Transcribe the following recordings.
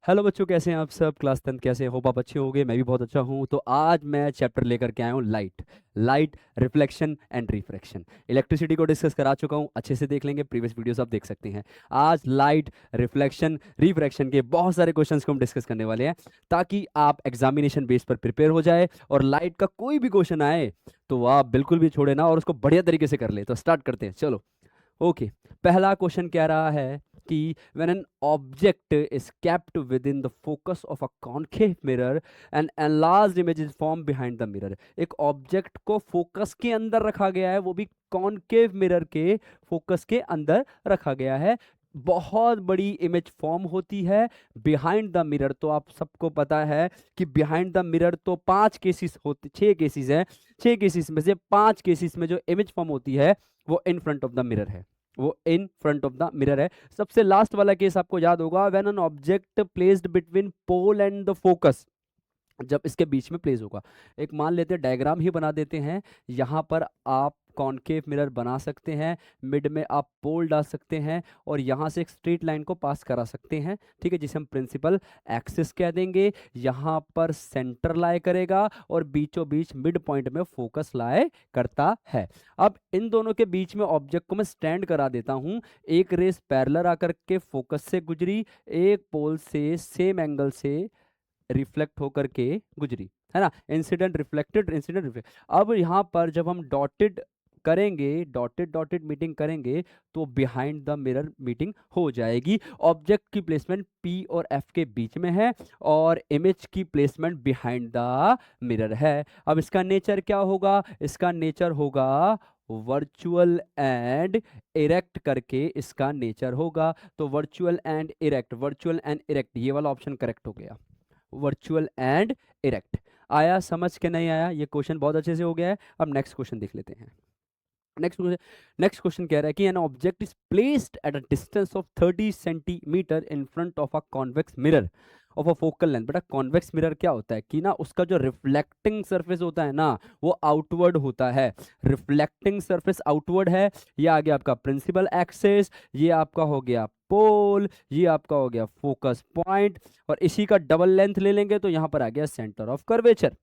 Hello बच्चों, कैसे हैं आप सब? क्लास 10 कैसे होप आप अच्छे होंगे। मैं भी बहुत अच्छा हूँ। तो आज मैं चैप्टर लेकर के आया हूँ light reflection and refraction. Electricity को डिस्कस करा चुका हूँ, अच्छे से देख लेंगे, प्रीवियस वीडियोस आप देख सकते हैं। आज लाइट रिफ्लेक्शन रिफ्रैक्शन के बहुत सारे क्वेश्चंस को हम डिस्कस करने वाले हैं, ताकि आप एग्जामिनेशन बेस पर प्रिपेयर हो जाए और लाइट का कोई भी क्वेश्चन आए तो आप बिल्कुल भी छोड़े ना और उसको बढ़िया तरीके से कर ले। तो स्टार्ट करते हैं, चलो। ओके, पहला क्वेश्चन कह रहा है कि when an object is kept within the focus of a concave mirror an enlarged image is formed behind the mirror। एक ऑब्जेक्ट को फोकस के अंदर रखा गया है, वो भी कॉनकेव मिरर के फोकस के अंदर रखा गया है। बहुत बड़ी इमेज फॉर्म होती है बिहाइंड द मिरर। तो आप सबको पता है कि बिहाइंड द मिरर तो 5 केसेस होते, 6 केसेस हैं। 6 केसेस में से 5 केसेस में जो इमेज फॉर्म होती है वो in front of the mirror है, वो in front of the mirror है। सबसे लास्ट वाला केस आपको याद होगा, when an object placed between pole and the focus. जब इसके बीच में प्लेस होगा, एक मान लेते हैं, डायग्राम ही बना देते हैं। यहाँ पर आप कॉनकेव मिरर बना सकते हैं, मिड में आप पोल डाल सकते हैं और यहाँ से एक स्ट्रेट लाइन को पास करा सकते हैं, ठीक है, जिसे हम प्रिंसिपल एक्सिस कह देंगे। यहाँ पर सेंटर लाए करेगा और बीचों बीच मिड पॉइंट में फोकस लाए करता है। अब इन दोनों के बीच में ऑब्जेक्ट को मैं स्टैंड करा देता हूँ। एक रेस पैरेलल आकर के फोकस से गुजरी, एक पोल से सेम एंगल से रिफ्लेक्ट होकर के गुजरी, है ना। Incident reflected, incident reflect. अब यहाँ पर जब हम डॉटेड करेंगे, डॉटेड डॉटेड मीटिंग करेंगे तो बिहाइंड द मिरर मीटिंग हो जाएगी। ऑब्जेक्ट की प्लेसमेंट पी और एफ के बीच में है और इमेज की प्लेसमेंट बिहाइंड द मिरर है। अब इसका नेचर क्या होगा? इसका नेचर होगा वर्चुअल एंड इरेक्ट करके इसका नेचर होगा। तो virtual and erect, virtual and erect, ये वाला ऑप्शन करेक्ट हो गया। Virtual and erect. आया समझ के? नहीं आया? ये क्वेश्चन बहुत अच्छे से हो गया है। अब नेक्स्ट क्वेश्चन देख लेते हैं। नेक्स्ट क्वेश्चन कह रहा है कि an object is placed at a distance of 30 centimetre in front of a convex mirror of a focal length. बेटा कॉन्वेक्स मिरर क्या होता है कि ना, उसका जो रिफ्लेक्टिंग सरफेस होता है ना वो आउटवर्ड होता है। रिफ्लेक्टिंग सरफेस आउटवर्ड है। ये आ गया आपका प्रिंसिपल एक्सिस, ये आपका हो गया पोल, ये आपका हो गया फोकस पॉइंट, और इसी का डबल लेंथ ले लेंगे तो यहां पर आ गया सेंटर ऑफ कर्वेचर।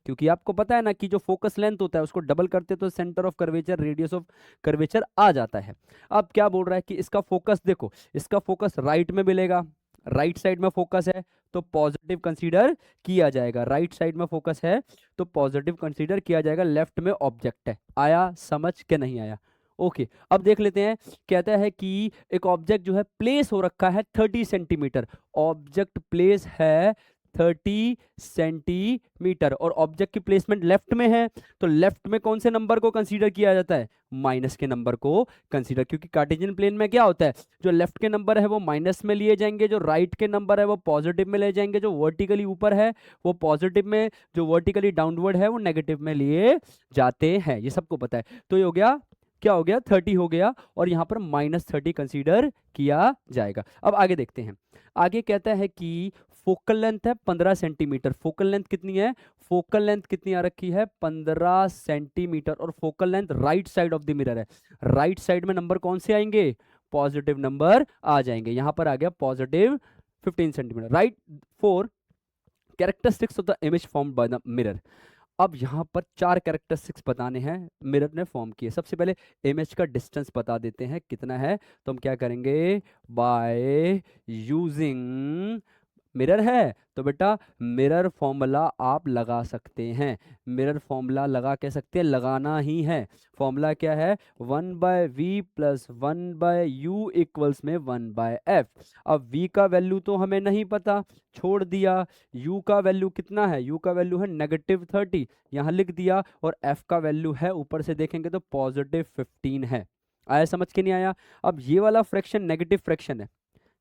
क्योंकि आपको पता है ना कि जो फोकस लेंथ होता है उसको डबल करते तो centre of curvature, radius of curvature आ जाता है। अब क्या बोल रहा है कि इसका फोकस देखो, इसका फोकस राइट में मिलेगा, राइट साइड में फोकस है तो पॉजिटिव कंसीडर किया जाएगा। राइट साइड में फोकस है तो पॉजिटिव कंसीडर किया जाएगा। लेफ्ट में ऑब्जेक्ट है। आया समझ के? नहीं आया? ओके, अब देख लेते हैं। कहता है कि एक ऑब्जेक्ट जो है प्लेस हो रखा है 30 सेंटीमीटर। ऑब्जेक्ट प्लेस है 30 सेंटीमीटर और ऑब्जेक्ट की प्लेसमेंट लेफ्ट में है। तो लेफ्ट में कौन से नंबर को कंसीडर किया जाता है? माइनस के नंबर को कंसीडर, क्योंकि कार्टेशियन प्लेन में क्या होता है, जो लेफ्ट के नंबर है वो माइनस में लिए जाएंगे, जो राइट के नंबर है वो पॉजिटिव में ले जाएंगे, जो वर्टिकली ऊपर है वो पॉजिटिव में, जो वर्टिकली डाउनवर्ड है वो नेगेटिव में लिए जाते हैं। ये सबको पता है। तो ये हो गया, क्या हो गया, 30 हो गया और यहां पर -30 कंसीडर किया जाएगा। अब आगे देखते हैं। आगे कहता है कि फोकल लेंथ है 15 सेंटीमीटर। फोकल लेंथ कितनी है? फोकल लेंथ कितनी आ रखी है? 15 सेंटीमीटर। और focal length right side of the mirror है। राइट साइड में नंबर कौन से आएंगे? पॉजिटिव नंबर आ जाएंगे। यहां पर आ गया positive 15 centimetre. Right 4 characteristics of the image formed by the mirror. अब यहाँ पर 4 कैरेक्टरिस्टिक्स बताने हैं मिरर ने फॉर्म किए। सबसे पहले इमेज का डिस्टेंस बता देते हैं कितना है। तो हम क्या करेंगे? बाय यूजिंग मिरर है तो बेटा मिरर फॉर्मूला आप लगा सकते हैं। मिरर फॉर्मूला लगा कह सकते हैं, लगाना ही है। फॉर्मूला क्या है? 1/v प्लस 1/u इक्वल्स में 1/f। अब v का वैल्यू तो हमें नहीं पता, छोड़ दिया। u का वैल्यू कितना है? u का वैल्यू है -30, यहाँ लिख दिया। और f का वैल्यू है, ऊपर से देखेंगे तो +15 है। आया समझ के? नहीं आया? अब ये वाला फ्रैक्शन नेगेटिव फ्रैक्शन है।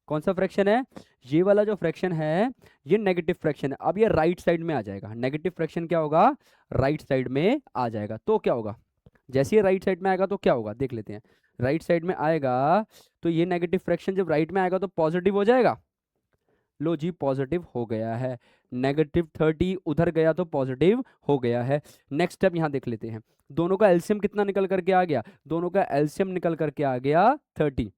कौन सा फ्रैक्शन है? ये वाला जो फ्रैक्शन है ये नेगेटिव फ्रैक्शन है। अब ये राइट साइड में आ जाएगा। नेगेटिव फ्रैक्शन क्या होगा? राइट साइड में आ जाएगा। तो क्या होगा? जैसे ये राइट साइड में आएगा तो क्या होगा देख लेते हैं। राइट साइड में आएगा तो ये नेगेटिव फ्रैक्शन जब राइट में आएगा तो पॉजिटिव हो जाएगा। लो जी, पॉजिटिव हो गया है। -30 उधर गया तो पॉजिटिव हो गया है। नेक्स्ट स्टेप यहाँ देख लेते हैं। दोनों का एलसीएम कितना निकल करके आ गया? दोनों का एलसीएम निकल करके आ गया 30।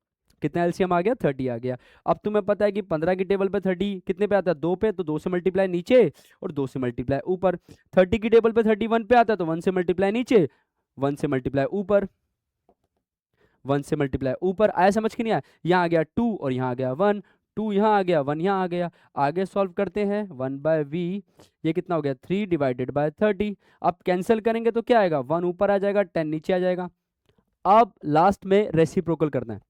कितना एलसीएम आ गया, 30 आ गया। अब तुम्हें पता है कि 15 की टेबल पे 30 कितने पे आता है, 2 पे, तो 2 से मल्टीप्लाई नीचे और 2 से मल्टीप्लाई ऊपर। 30 की टेबल पे 31 पे आता है, तो 1 से मल्टीप्लाई नीचे, 1 से मल्टीप्लाई ऊपर, 1 से मल्टीप्लाई ऊपर। आया समझ के नहीं आया? यहाँ आ गया 2 और यहाँ आ गया 1, 2 यहाँ आ गया, 1 यहाँ आ गया। आगे सॉल्व करते हैं, 1/v, ये कितना हो गया, 3 डिवाइडेड बाय 30। अब कैंसिल करेंगे तो क्या आएगा, 1 ऊपर आ जाएगा, 10 नीचे आ जाएगा। अब लास्ट में रेसिप्रोकल करना है,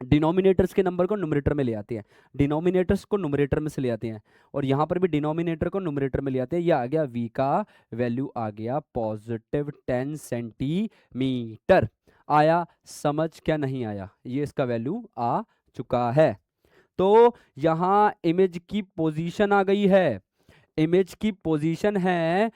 डिनोमिनेटर्स के नंबर को न्यूमरेटर में ले आते हैं, डिनोमिनेटर्स को न्यूमरेटर में से ले आते हैं, और यहाँ पर भी डिनोमिनेटर को न्यूमरेटर में ले आते हैं। ये आ गया v का वैल्यू आ गया पॉजिटिव 10 सेंटीमीटर। आया समझ क्या नहीं आया? ये इसका वैल्यू आ चुका है। तो यहाँ इमेज की पोजीशन आ गई है, इमेज की पोजीशन है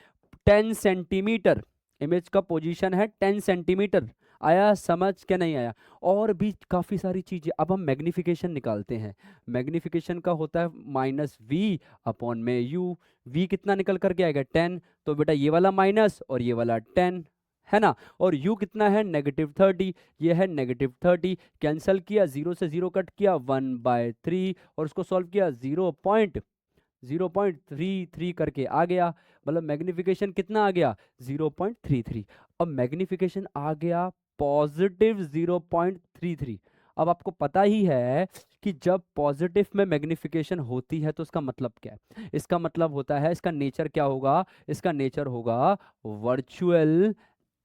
10 सेंटीमीटर, इमेज का पोजीशन है 10 सेंटीमीटर। आया समझ क्या नहीं आया? और भी काफ़ी सारी चीज़ें। अब हम मैग्निफिकेशन निकालते हैं, मैग्निफिकेशन का होता है -v अपॉन में u। v कितना निकल करके आएगा, 10, तो बेटा ये वाला माइनस और ये वाला 10 है ना, और u कितना है, -30, ये है -30। कैंसल किया, 0 से 0 कट किया, 1/3, और उसको सॉल्व किया, 0.33 करके आ गया, मतलब मैग्निफिकेशन कितना आ गया, 0.33। अब मैग्निफिकेशन आ गया पॉजिटिव 0.33। अब आपको पता ही है कि जब पॉजिटिव में मैग्निफिकेशन होती है तो इसका मतलब क्या है, इसका मतलब होता है, इसका नेचर क्या होगा, इसका नेचर होगा वर्चुअल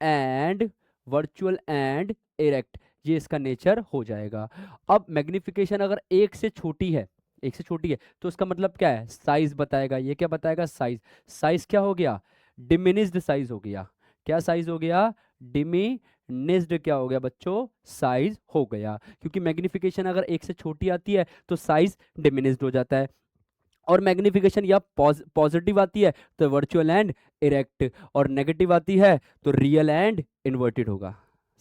एंड इरेक्ट, ये इसका नेचर हो जाएगा। अब मैग्निफिकेशन अगर 1 से छोटी है, 1 से छोटी है, तो इसका मतलब क्या है, साइज बताएगा। ये क्या बताएगा, साइज। साइज क्या हो गया, डिमिनिश्ड साइज हो गया। क्या साइज हो गया, डिमिनिश्ड क्या हो गया बच्चों, साइज हो गया। क्योंकि मैग्निफिकेशन अगर 1 से छोटी आती है तो साइज डिमिनिश्ड हो जाता है, और मैग्निफिकेशन या पॉजिटिव आती है तो वर्चुअल एंड इरेक्ट, और नेगेटिव आती है तो रियल एंड इन्वर्टेड होगा।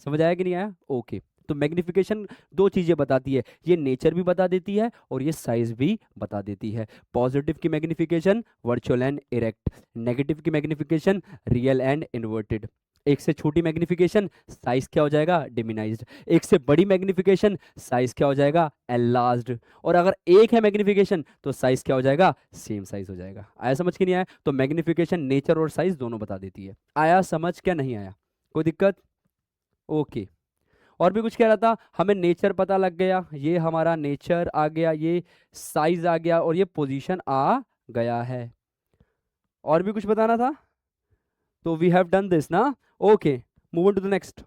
समझ आया कि नहीं आया? ओके। तो मैग्निफिकेशन दो चीजें बताती है, ये नेचर भी बता देती है और ये साइज भी बता देती है। पॉजिटिव की magnification virtual and erect, negative की मैग्निफिकेशन रियल एंड इन्वर्टेड। एक से छोटी मैग्निफिकेशन साइज क्या हो जाएगा, डिमिनाइज्ड। एक से बड़ी मैग्निफिकेशन साइज क्या हो जाएगा, एनलार्ज्ड। और अगर एक है मैग्निफिकेशन तो साइज क्या हो जाएगा, सेम साइज हो जाएगा। आया समझ के नहीं आया? तो मैग्निफिकेशन नेचर और साइज दोनों बता देती है। आया समझ क्या नहीं आया, कोई दिक्कत? ओके। और भी कुछ कह रहा था, हमें नेचर पता लग गया, ये हमारा नेचर आ गया, ये साइज आ गया, और ये पोजीशन आ गया है। और भी कुछ बताना था? तो वी हैव डन दिस ना। Okay, move on to the next.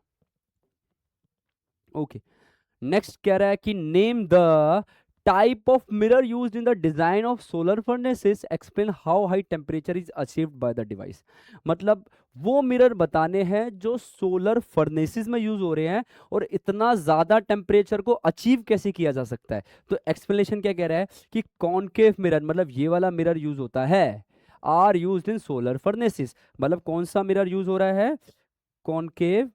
Okay, next कह रहा है कि name the type of mirror used in the design of solar furnaces, explain how high temperature is achieved by the device. मतलब वो mirror बताने हैं जो सोलर फर्नेसेस में यूज हो रहे हैं, और इतना ज्यादा टेम्परेचर को अचीव कैसे किया जा सकता है। तो एक्सप्लेनेशन क्या कह रहा है कि कॉनकेव मिरर, मतलब ये वाला मिरर यूज होता है, are used in solar furnaces. मतलब कौन सा मिरर यूज हो रहा है, कॉनकेव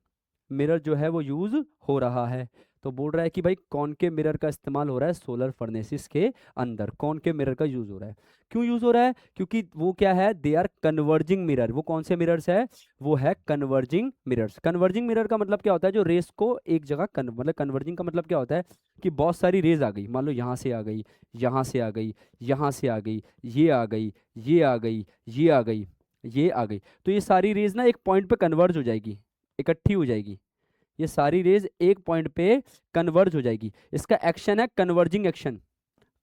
मिरर जो है वो यूज हो रहा है। तो बोल रहा है कि भाई कॉनकेव मिरर का इस्तेमाल हो रहा है सोलर फर्नेसिस के अंदर, कॉनकेव मिरर का यूज हो रहा है। क्यों यूज हो रहा है? क्योंकि वो क्या है, दे आर कन्वर्जिंग मिरर। वो कौन से मिरर्स है, वो है कन्वर्जिंग मिरर्स। कन्वर्जिंग मिरर का मतलब क्या होता है, जो रेस को एक जगह मतलब कन्वर्जिंग का मतलब क्या होता है कि बहुत सारी रेज आ गई, मान लो यहाँ से आ गई, यहाँ से आ गई, यहाँ से आ गई, ये आ गई, ये आ गई, ये आ गई, ये आ गई, तो ये सारी रेज ना एक पॉइंट पे कन्वर्ज हो जाएगी, इकट्ठी हो जाएगी। ये सारी रेज एक पॉइंट पे कन्वर्ज हो जाएगी। इसका एक्शन है कन्वर्जिंग एक्शन।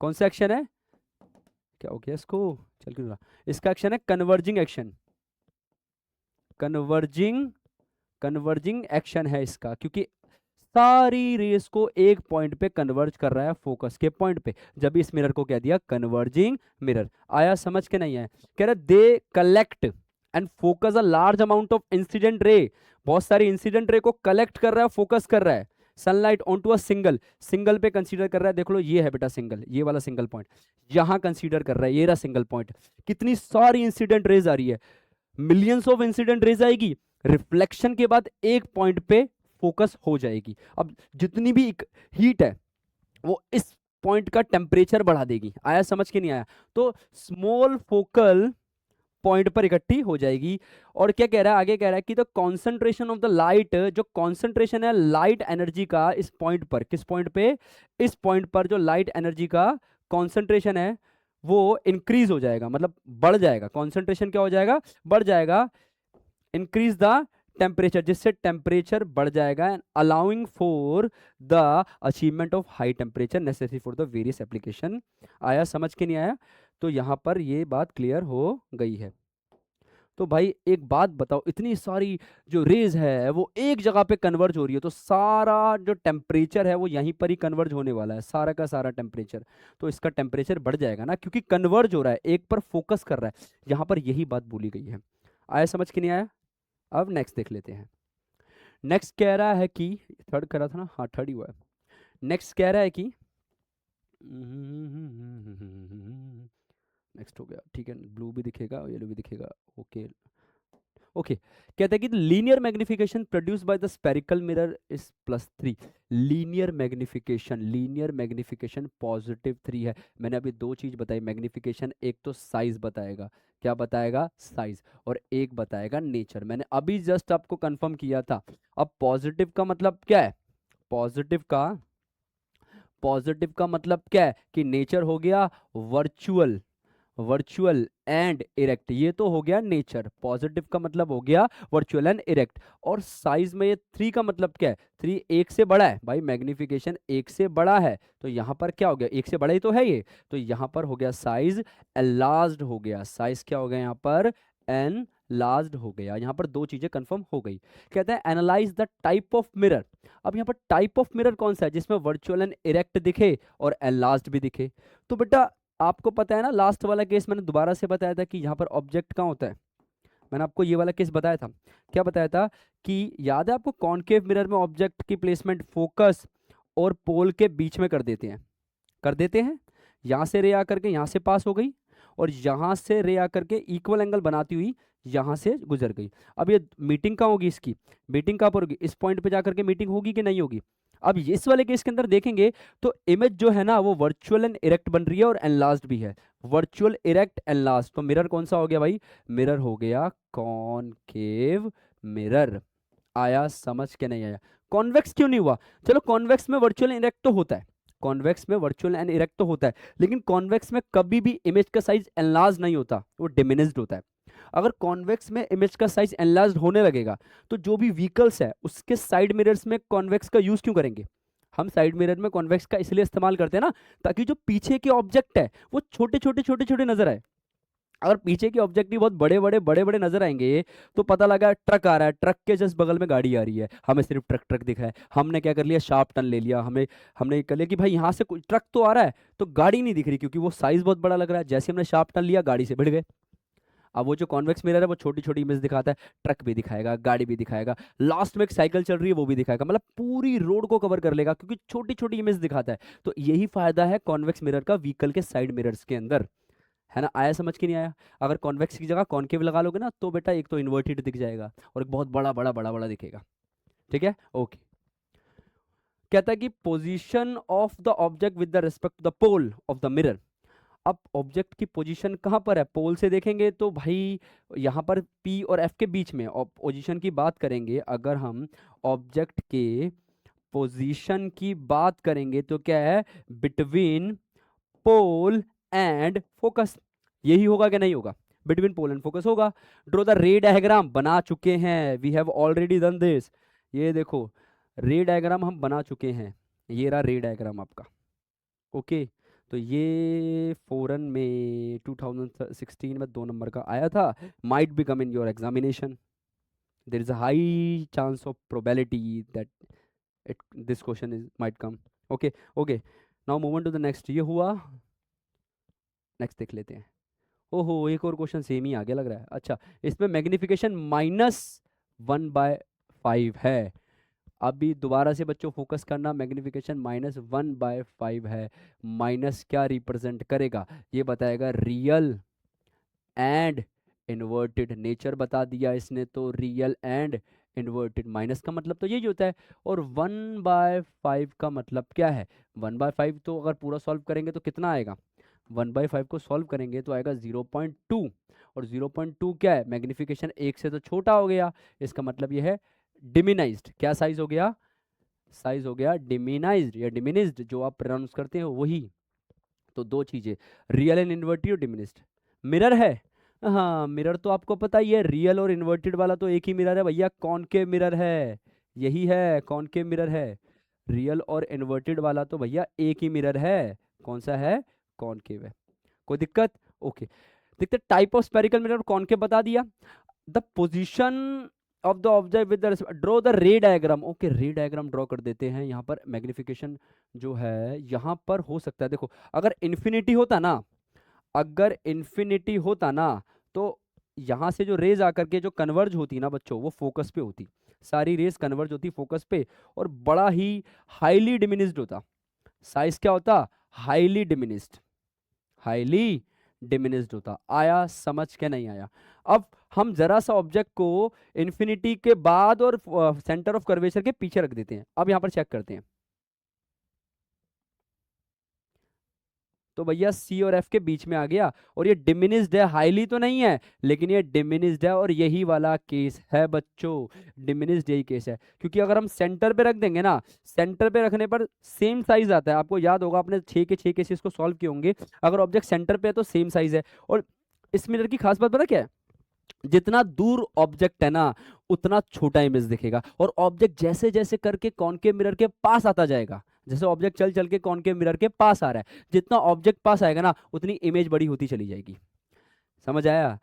कौन सा एक्शन है, क्या हो गया इसको, चल क्यों रहा, इसका एक्शन है कन्वर्जिंग एक्शन। कन्वर्जिंग एक्शन है इसका, क्योंकि सारी रेस को एक पॉइंट पे कन्वर्ज कर रहा है, फोकस के पॉइंट पे। जब इस मिरर को कह दिया कन्वर्जिंग मिरर। आया समझ के नहीं आया? कह रहे they collect and focus a large amount of incident ray, बहुत सारी इंसिडेंट रे को कलेक्ट कर रहा है, फोकस कर रहा है, sunlight on to a single पे कंसीडर कर रहा है। देख लो ये है बेटा सिंगल, ये वाला सिंगल पॉइंट यहां कंसीडर कर रहा है, ये रहा सिंगल पॉइंट। कितनी सारी इंसिडेंट रेज आ रही है, मिलियंस ऑफ इंसिडेंट रेज आएगी, रिफ्लेक्शन के बाद एक पॉइंट पे फोकस हो जाएगी। अब जितनी भी हीट है वो इस पॉइंट का टेम्परेचर बढ़ा देगी। आया समझ के नहीं आया? तो स्मॉल फोकल पॉइंट पर इकट्ठी हो जाएगी। और क्या कह रहा है, आगे कह रहा है कि the concentration of the light, जो कॉन्सेंट्रेशन है लाइट एनर्जी का इस पॉइंट पर, किस पॉइंट पे, इस पॉइंट पर जो लाइट एनर्जी का कॉन्सेंट्रेशन है वो इंक्रीज हो जाएगा, मतलब बढ़ जाएगा। कॉन्सेंट्रेशन क्या हो जाएगा, बढ़ जाएगा। इंक्रीज द टेम्परेचर, जिससे टेम्परेचर बढ़ जाएगा, and allowing for the achievement of high temperature necessary for the various application. आया समझ के नहीं आया? तो यहां पर ये बात क्लियर हो गई है। तो भाई एक बात बताओ, इतनी सारी जो रेज है वो एक जगह पे कन्वर्ज हो रही है, तो सारा जो टेम्परेचर है वो यहीं पर ही कन्वर्ज होने वाला है, सारा का सारा टेम्परेचर। तो इसका टेम्परेचर बढ़ जाएगा ना, क्योंकि कन्वर्ज हो रहा है, एक पर फोकस कर रहा है। यहां पर यही बात बोली गई है। आया समझ के नहीं आया? अब नेक्स्ट देख लेते हैं। नेक्स्ट कह रहा है कि, थर्ड करा था ना, हाँ थर्ड ही हुआ है। नेक्स्ट कह रहा है कि, नेक्स्ट हो गया, ठीक है, ब्लू भी दिखेगा येलो भी दिखेगा, ओके ओके। कहता है कि linear magnification produce by the spherical mirror is +3। Linear magnification +3 है। मैंने अभी दो चीज बताई मैग्निफिकेशन, एक तो साइज बताएगा, क्या बताएगा, साइज, और एक बताएगा नेचर। मैंने अभी जस्ट आपको कंफर्म किया था। अब पॉजिटिव का मतलब क्या है, पॉजिटिव का मतलब क्या है कि नेचर हो गया वर्चुअल एंड इरेक्ट, ये तो हो गया नेचर। पॉजिटिव का मतलब हो गया वर्चुअल एंड इरेक्ट। और साइज में ये 3 का मतलब क्या है, 3 1 से बड़ा है भाई, मैग्निफिकेशन 1 से बड़ा है, तो यहां पर क्या हो गया, 1 से बड़ा ही तो है ये, तो यहां पर हो गया साइज एनलार्ज्ड हो गया। साइज क्या हो गया यहां पर, एनलार्ज्ड हो गया। यहां पर दो चीजें कंफर्म हो गई। कहते हैं analyse the type of mirror. अब यहाँ पर टाइप ऑफ मिरर कौन सा है, जिसमें वर्चुअल एंड इरेक्ट दिखे और एनलार्ज्ड भी दिखे। तो बेटा आपको पता है ना, लास्ट वाला केस मैंने दोबारा से बताया था कि यहाँ पर ऑब्जेक्ट कहाँ होता है। मैंने आपको ये वाला केस बताया था, क्या बताया था कि याद है आपको, कॉनकेव मिरर में ऑब्जेक्ट की प्लेसमेंट फोकस और पोल के बीच में कर देते हैं। यहाँ से रे आकर के यहाँ से पास हो गई, और यहाँ से रे आकर के इक्वल एंगल बनाती हुई यहाँ से गुजर गई। अब ये मीटिंग कहाँ होगी, इसकी मीटिंग कहाँ पर होगी, इस पॉइंट पे जाकर के मीटिंग होगी कि नहीं होगी। अब इस वाले केस के अंदर देखेंगे तो इमेज जो है ना वो वर्चुअल एंड इरेक्ट बन रही है और एनलार्ज्ड भी है। वर्चुअल इरेक्ट एनलार्ज्ड, तो मिरर कौन सा हो गया भाई, मिरर हो गया कॉनकेव मिरर। आया समझ के नहीं आया? कॉन्वेक्स क्यों नहीं हुआ? चलो कॉन्वेक्स में वर्चुअल इरेक्ट तो होता है, कॉन्वेक्स में वर्चुअल एंड इरेक्ट तो होता है, लेकिन कॉन्वेक्स में कभी भी इमेज का साइज एनलार्ज नहीं होता, वो डिमिनिश्ड होता है। अगर कॉन्वेक्स में इमेज का साइज एनलार्ज होने लगेगा तो जो भी व्हीकल्स है उसके साइड मिरर्स में कॉन्वेक्स का यूज क्यों करेंगे? हम साइड मिरर में कॉन्वेक्स का इसलिए इस्तेमाल करते हैं ना, ताकि जो पीछे के ऑब्जेक्ट है वो छोटे छोटे नजर आए। अगर पीछे के ऑब्जेक्ट ही बहुत बड़े बड़े नजर आएंगे तो पता लगा ट्रक आ रहा है, ट्रक के जस्ट बगल में गाड़ी आ रही है, हमें सिर्फ ट्रक दिखा है, हमने क्या कर लिया, शार्प टर्न ले लिया, हमने कर लिया कि भाई यहाँ से कोई ट्रक तो आ रहा है, तो गाड़ी नहीं दिख रही क्योंकि वो साइज बहुत बड़ा लग रहा है। जैसे हमने शार्प टर्न लिया गाड़ी से भिड़ गए। अब वो जो कॉन्वेक्स मिरर है वो छोटी छोटी इमेज दिखाता है, ट्रक भी दिखाएगा, गाड़ी भी दिखाएगा, लास्ट में एक साइकिल चल रही है वो भी दिखाएगा, मतलब पूरी रोड को कवर कर लेगा क्योंकि छोटी छोटी इमेज दिखाता है। तो यही फायदा है कॉन्वेक्स मिरर का व्हीकल के साइड मिरर्स के अंदर, है ना। आया समझ के नहीं आया? अगर कॉन्वेक्स की जगह कॉनकेव लगा लोगे ना तो बेटा एक तो इन्वर्टेड दिख जाएगा और एक बहुत बड़ा दिखेगा। ठीक है, ओके। कहता है कि position of the object with the respect to the pole of the mirror. अब ऑब्जेक्ट की पोजीशन कहाँ पर है, पोल से देखेंगे तो भाई यहाँ पर P और F के बीच में। और पोजीशन की बात करेंगे, अगर हम ऑब्जेक्ट के पोजीशन की बात करेंगे तो क्या है, बिटवीन पोल एंड फोकस। यही होगा कि नहीं होगा, बिटवीन पोल एंड फोकस होगा। ड्रॉ द रे डायग्राम, बना चुके हैं, we have already done this. ये देखो रे डायग्राम हम बना चुके हैं, ये रहा रे डायग्राम आपका। ओके, तो ये फॉरन में 2016 में 2 नंबर का आया था, might be come in your examination, there is a high chance of probability that it this question is might come. Okay okay, now move on to the next. ये हुआ, नेक्स्ट देख लेते हैं। ओहो, एक और क्वेश्चन सेम ही आगे लग रहा है। अच्छा, इसमें मैग्निफिकेशन -1/5 है। अभी दोबारा से बच्चों फोकस करना, मैग्निफिकेशन -1/5 है। माइनस क्या रिप्रेजेंट करेगा, ये बताएगा रियल एंड इन्वर्टेड। नेचर बता दिया इसने, तो रियल एंड इन्वर्टेड। माइनस का मतलब तो यही होता है, और 1/5 का मतलब क्या है, 1/5 तो अगर पूरा सॉल्व करेंगे तो कितना आएगा, 1/5 को सॉल्व करेंगे तो आएगा 0.2, और 0.2 क्या है, मैग्निफिकेशन 1 से तो छोटा हो गया, इसका मतलब ये है डिमिनाइज्ड। क्या साइज हो गया, साइज हो गया डिमिनाइज्ड या डिमिनिस्ड, जो आप प्रोनाउंस करते हो वही। तो दो चीजें, रियल एंड इन्वर्टेड और डिमिनिस्ड। मिरर है, हाँ मिरर तो आपको पता ही है, रियल और इन्वर्टेड वाला तो एक ही मिरर है भैया, कॉनकेव मिरर है, यही है कॉनकेव मिरर है। रियल और इन्वर्टेड वाला तो भैया एक ही मिरर है, कौन सा है, कॉनकेव है। कोई दिक्कत, ओके। देखते type of spherical mirror, concave बता दिया। The position of the object with draw the ray diagram, okay रे डायग्राम ड्रॉ कर देते हैं। यहाँ पर मैग्निफिकेशन जो है यहाँ पर हो सकता है, देखो अगर इन्फिनिटी होता ना, अगर इन्फिनिटी होता ना, तो यहाँ से जो रेज आकर के जो कन्वर्ज होती ना बच्चों, वो फोकस पे होती, सारी रेज कन्वर्ज होती फोकस पे, और बड़ा ही हाईली डिमिनिस्ड होता। साइज क्या होता, हाईली डिमिनिस्ड, हाईली डिमिनिस्ड होता। आया समझ के, नहीं आया। अब हम जरा सा ऑब्जेक्ट को इन्फिनिटी के बाद और सेंटर ऑफ कर्वेचर के पीछे रख देते हैं। अब यहां पर चेक करते हैं, तो भैया सी और एफ के बीच में आ गया, और ये डिमिनिस्ड है, हाईली तो नहीं है लेकिन ये डिमिनिस्ड है, और यही वाला केस है बच्चों, डिमिनिस्ड यही केस है। क्योंकि अगर हम सेंटर पे रख देंगे ना, सेंटर पे रखने पर सेम साइज आता है, आपको याद होगा आपने 6 के 6 केसेस को सॉल्व किए होंगे, अगर ऑब्जेक्ट सेंटर पे है तो सेम साइज है। और इस मिरर की खास बात पता क्या है, जितना दूर ऑब्जेक्ट है ना उतना छोटा इमेज दिखेगा, और ऑब्जेक्ट जैसे जैसे करके कॉनकेव मिरर के पास आता जाएगा, जैसे ऑब्जेक्ट चल चल के कॉनकेव मिरर के पास आ रहा है, जितना ऑब्जेक्ट पास आएगा ना उतनी इमेज बड़ी होती चली जाएगी। समझ आया,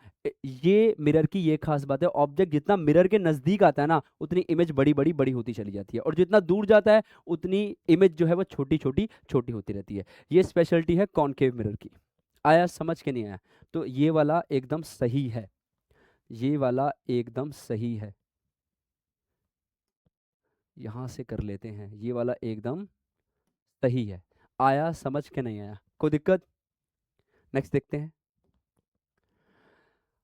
ये मिरर की ये खास बात है, ऑब्जेक्ट जितना मिरर के नजदीक आता है ना उतनी इमेज बड़ी बड़ी बड़ी होती चली जाती है, और जितना दूर जाता है उतनी इमेज जो है वो छोटी छोटी छोटी होती रहती है। ये स्पेशलिटी है कॉनकेव मिरर की। आया समझ के, नहीं आया, तो ये वाला एकदम सही है, ये वाला एकदम सही है। यहां से कर लेते हैं, ये वाला एकदम सही है। आया समझ के, नहीं आया, कोई दिक्कत। नेक्स्ट देखते हैं।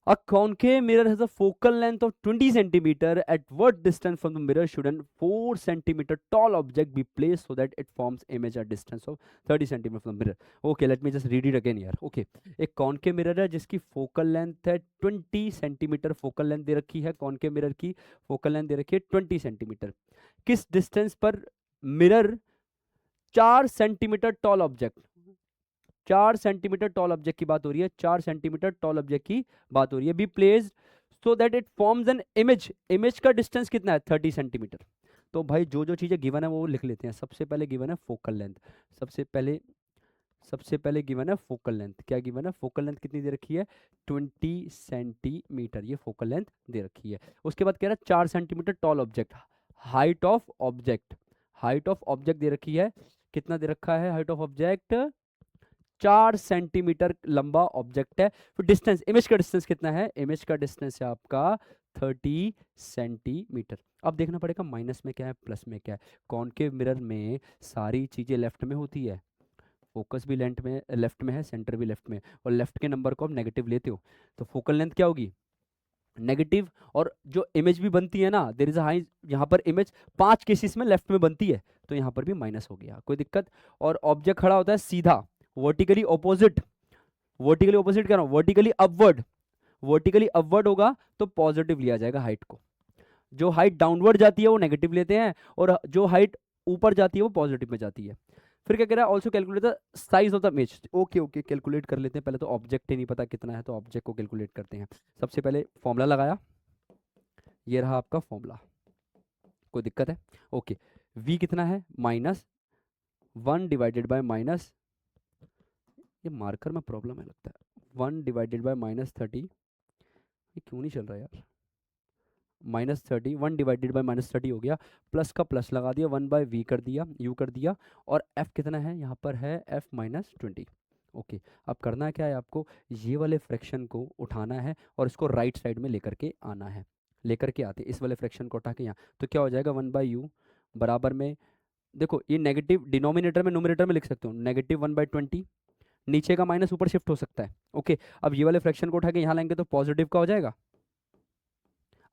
A concave mirror has a focal length of 20 centimeter. At what distance from the mirror should an 4 centimeter tall object be placed so that it forms image at distance of 30 centimeter from the mirror? Okay, let me just read it again here. Okay, एक concave mirror है जिसकी focal length है 20 centimeter, focal length दे रखी है, concave mirror की focal length दे रखी है 20 centimeter। किस distance पर mirror 4 centimetre tall object, 4 centimetre tall object की बात हो रही है, 4 सेंटीमीटर टॉल ऑब्जेक्ट की बात हो रही है, be placed so that it forms an image. Image का डिस्टेंस कितना है, 30 सेंटीमीटर। तो भाई जो जो चीजें गिवन है वो लिख लेते हैं। सबसे पहले गिवन है फोकल लेंथ, सबसे पहले गिवन है फोकल लेंथ। क्या गिवन है, फोकल लेंथ कितनी दे रखी है, 20 सेंटीमीटर, ये फोकल लेंथ दे रखी है। उसके बाद कह रहा है 4 centimetre tall object, height of object, height of object दे रखी है, कितना दे रखा है हाइट ऑफ ऑब्जेक्ट, 4 सेंटीमीटर लंबा ऑब्जेक्ट है। फिर डिस्टेंस, इमेज का डिस्टेंस कितना है, इमेज का डिस्टेंस है आपका 30 सेंटीमीटर। अब देखना पड़ेगा माइनस में क्या है प्लस में क्या है। कॉनकेव मिरर में सारी चीजें लेफ्ट में होती है, फोकस भी लेफ्ट में है, सेंटर भी लेफ्ट में है, और लेफ्ट के नंबर को आप नेगेटिव लेते हो तो फोकल लेंथ क्या होगी, नेगेटिव। और जो इमेज भी बनती है ना, देयर इज अ हाई, यहाँ पर इमेज 5 केसेस में लेफ्ट में बनती है, तो यहाँ पर भी माइनस हो गया, कोई दिक्कत। और ऑब्जेक्ट खड़ा होता है सीधा, वर्टिकली ऑपोजिट, वर्टिकली ऑपोजिट कह रहा हूँ, वर्टिकली अपवर्ड, वर्टिकली अपवर्ड होगा तो पॉजिटिव लिया जाएगा हाइट को, जो हाइट डाउनवर्ड जाती है वो नेगेटिव लेते हैं, और जो हाइट ऊपर जाती है वो पॉजिटिव में जाती है। फिर क्या कह रहा है, also calculate the size of the image. Okay okay, calculate कर लेते हैं। पहले तो ऑब्जेक्ट ही नहीं पता कितना है, तो ऑब्जेक्ट को कैलकुलेट करते हैं। सबसे पहले फॉर्मूला लगाया, ये रहा आपका फॉर्मूला, कोई दिक्कत है, ओके। v कितना है, -1 डिवाइडेड बाय माइनस, ये मार्कर में प्रॉब्लम है लगता है, 1 डिवाइडेड बाय -30, ये क्यों नहीं चल रहा यार, -30, 1 डिवाइडेड बाय -30 हो गया, प्लस का प्लस लगा दिया, 1/v कर दिया, u कर दिया, और f कितना है यहाँ पर है f -20। ओके, अब करना क्या है आपको, ये वाले फ्रैक्शन को उठाना है और इसको राइट साइड में लेकर के आना है, लेकर के आते इस वाले फ्रैक्शन को उठा के यहाँ, तो क्या हो जाएगा 1/u बराबर में, देखो ये नेगेटिव डिनोमिनेटर में नोमिनेटर में लिख सकते हो, -1/20, नीचे का माइनस ऊपर शिफ्ट हो सकता है। ओके, अब ये वाले फ्रैक्शन को उठा के यहाँ लाएंगे तो पॉजिटिव का हो जाएगा।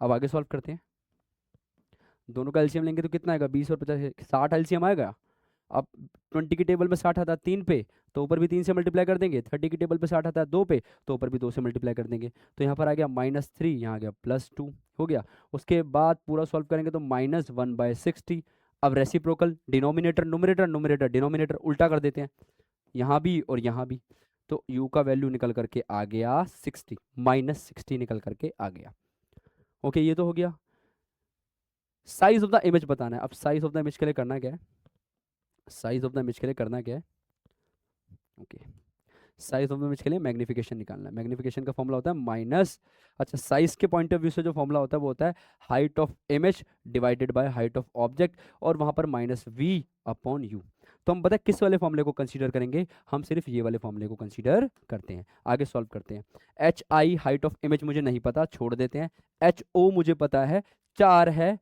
अब आगे सॉल्व करते हैं, दोनों का एलसीएम लेंगे तो कितना आएगा, 20 और 50, 60 एलसीएम आएगा, अब 20 की टेबल में 60 आता है 3 पे, तो ऊपर भी 3 से मल्टीप्लाई कर देंगे। 30 की टेबल पे 60 आता है 2 पे, तो ऊपर भी 2 से मल्टीप्लाई कर देंगे। तो यहाँ पर आ गया -3, यहाँ आ गया +2, हो गया। उसके बाद पूरा सॉल्व करेंगे तो -1/60। अब reciprocal, denominator numerator, numerator denominator, उल्टा कर देते हैं यहाँ भी और यहाँ भी। तो u का वैल्यू निकल करके आ गया 60, -60 निकल करके आ गया। ओके, ये तो हो गया। साइज ऑफ द इमेज बताना है। अब साइज ऑफ द इमेज के लिए करना क्या है, साइज ऑफ द इमेज के लिए करना क्या है, okay, size of the image के लिए मैग्निफिकेशन निकालना है। मैग्निफिकेशन का फॉर्मूला होता है माइनस, अच्छा साइज के पॉइंट ऑफ व्यू से जो फॉर्मूला होता है वो होता है height of image divided by height of object, और वहां पर -v/u। तो हम बताए किस वाले फॉर्मूले को कंसीडर करेंगे, हम सिर्फ ये वाले फॉर्मूले को कंसीडर करते हैं। आगे सॉल्व करते हैं। hi हाइट ऑफ इमेज मुझे नहीं पता, छोड़ देते हैं। ho मुझे पता है 4 है,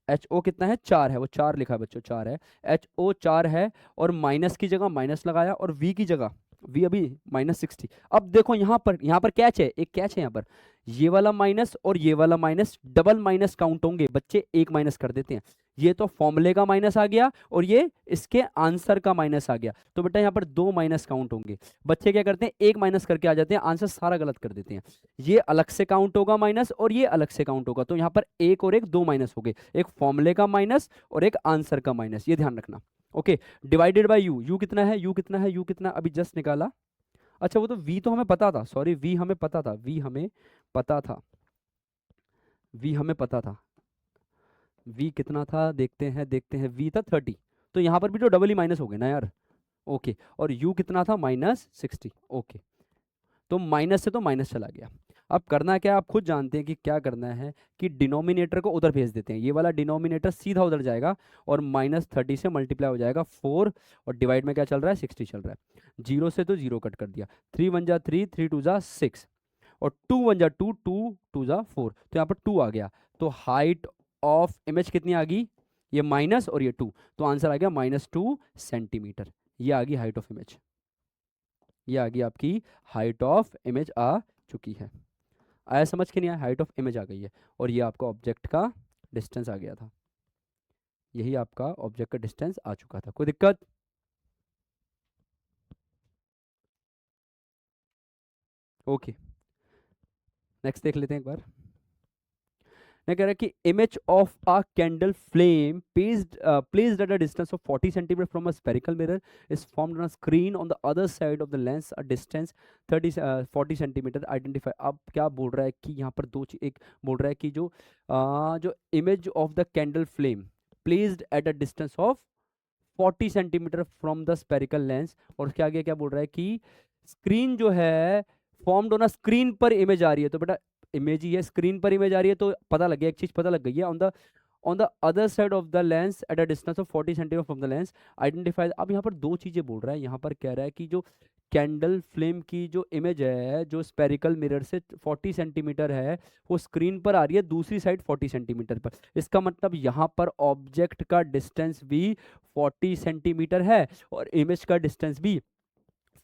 HO कितना है 4 है, वो 4 लिखा है बच्चों, 4 है। HO 4 है, और माइनस की जगह माइनस लगाया, और V की जगह V अभी -60। अब देखो यहाँ पर कैच है, एक कैच है यहाँ पर, ये वाला माइनस और ये वाला माइनस डबल माइनस काउंट होंगे बच्चे, एक माइनस कर देते हैं। ये तो फॉर्मूले का माइनस आ गया और ये इसके आंसर का माइनस आ गया, तो बेटा यहाँ पर 2 माइनस काउंट होंगे। बच्चे क्या करते हैं, एक माइनस करके आ जाते हैं, आंसर सारा गलत कर देते हैं। ये अलग से काउंट होगा माइनस, और ये अलग से काउंट होगा, तो यहाँ पर एक और एक 2 माइनस हो गए, एक फॉर्मूले का माइनस और एक आंसर का माइनस, ये ध्यान रखना। Okay, divided by you, you कितना है, यू कितना है, यू कितना, अभी जस्ट निकाला। अच्छा वो तो v तो हमें पता था, सॉरी v हमें पता था, v हमें पता था, v हमें पता था। v कितना था, देखते हैं, v था 30, तो यहाँ पर भी तो डबल ही माइनस हो गए ना यार। ओके, और u कितना था -60। ओके, तो माइनस से तो माइनस चला गया। अब करना क्या है, आप खुद जानते हैं कि क्या करना है, कि डिनोमिनेटर को उधर भेज देते हैं, ये वाला डिनोमिनेटर सीधा उधर जाएगा और -30 से मल्टीप्लाई हो जाएगा 4, और डिवाइड में क्या चल रहा है 60 चल रहा है। 0 से तो 0 कट कर दिया, 3 1 जा 3, 3 2 जा 6, और 2 1 जा 2, 2 2 जा 4, तो यहाँ पर 2 आ गया। तो हाइट ऑफ इमेज कितनी आ गई, ये माइनस और ये 2, तो आंसर आ गया -2 सेंटीमीटर। ये आ गई हाइट ऑफ इमेज, ये आ गई आपकी हाइट ऑफ इमेज आ चुकी है। आया समझ के नहीं आया, हाइट ऑफ इमेज आ गई है, और ये आपका ऑब्जेक्ट का डिस्टेंस आ गया था, यही आपका ऑब्जेक्ट का डिस्टेंस आ चुका था। कोई दिक्कत, ओके, नेक्स्ट देख लेते हैं एक बार। मैं कह रहा है कि image of a candle flame placed at a distance of 40 cm from a spherical mirror is formed on a screen on the other side of the lens a distance 40 cm identify। अब क्या बोल रहा है कि यहाँ पर एक बोल रहा है कि जो image of the candle flame placed at a distance of 40 centimetre from the spherical lens, और उसके आगे क्या बोल रहा है कि स्क्रीन जो है फॉर्म्ड ऑन अ स्क्रीन पर इमेज आ रही है। तो बेटा इमेज ही है, स्क्रीन पर इमेज आ रही है, तो पता लग गया, एक चीज पता लग गई है, on the other side of the lens at a distance of 40 centimetre from the lens identify. अब यहाँ पर दो चीजें बोल रहा है, यहाँ पर कह रहा है कि जो कैंडल फ्लेम की जो इमेज है जो स्पेरिकल मिरर से 40 सेंटीमीटर है, वो स्क्रीन पर आ रही है दूसरी साइड 40 सेंटीमीटर पर। इसका मतलब यहाँ पर ऑब्जेक्ट का डिस्टेंस भी 40 सेंटीमीटर है और इमेज का डिस्टेंस भी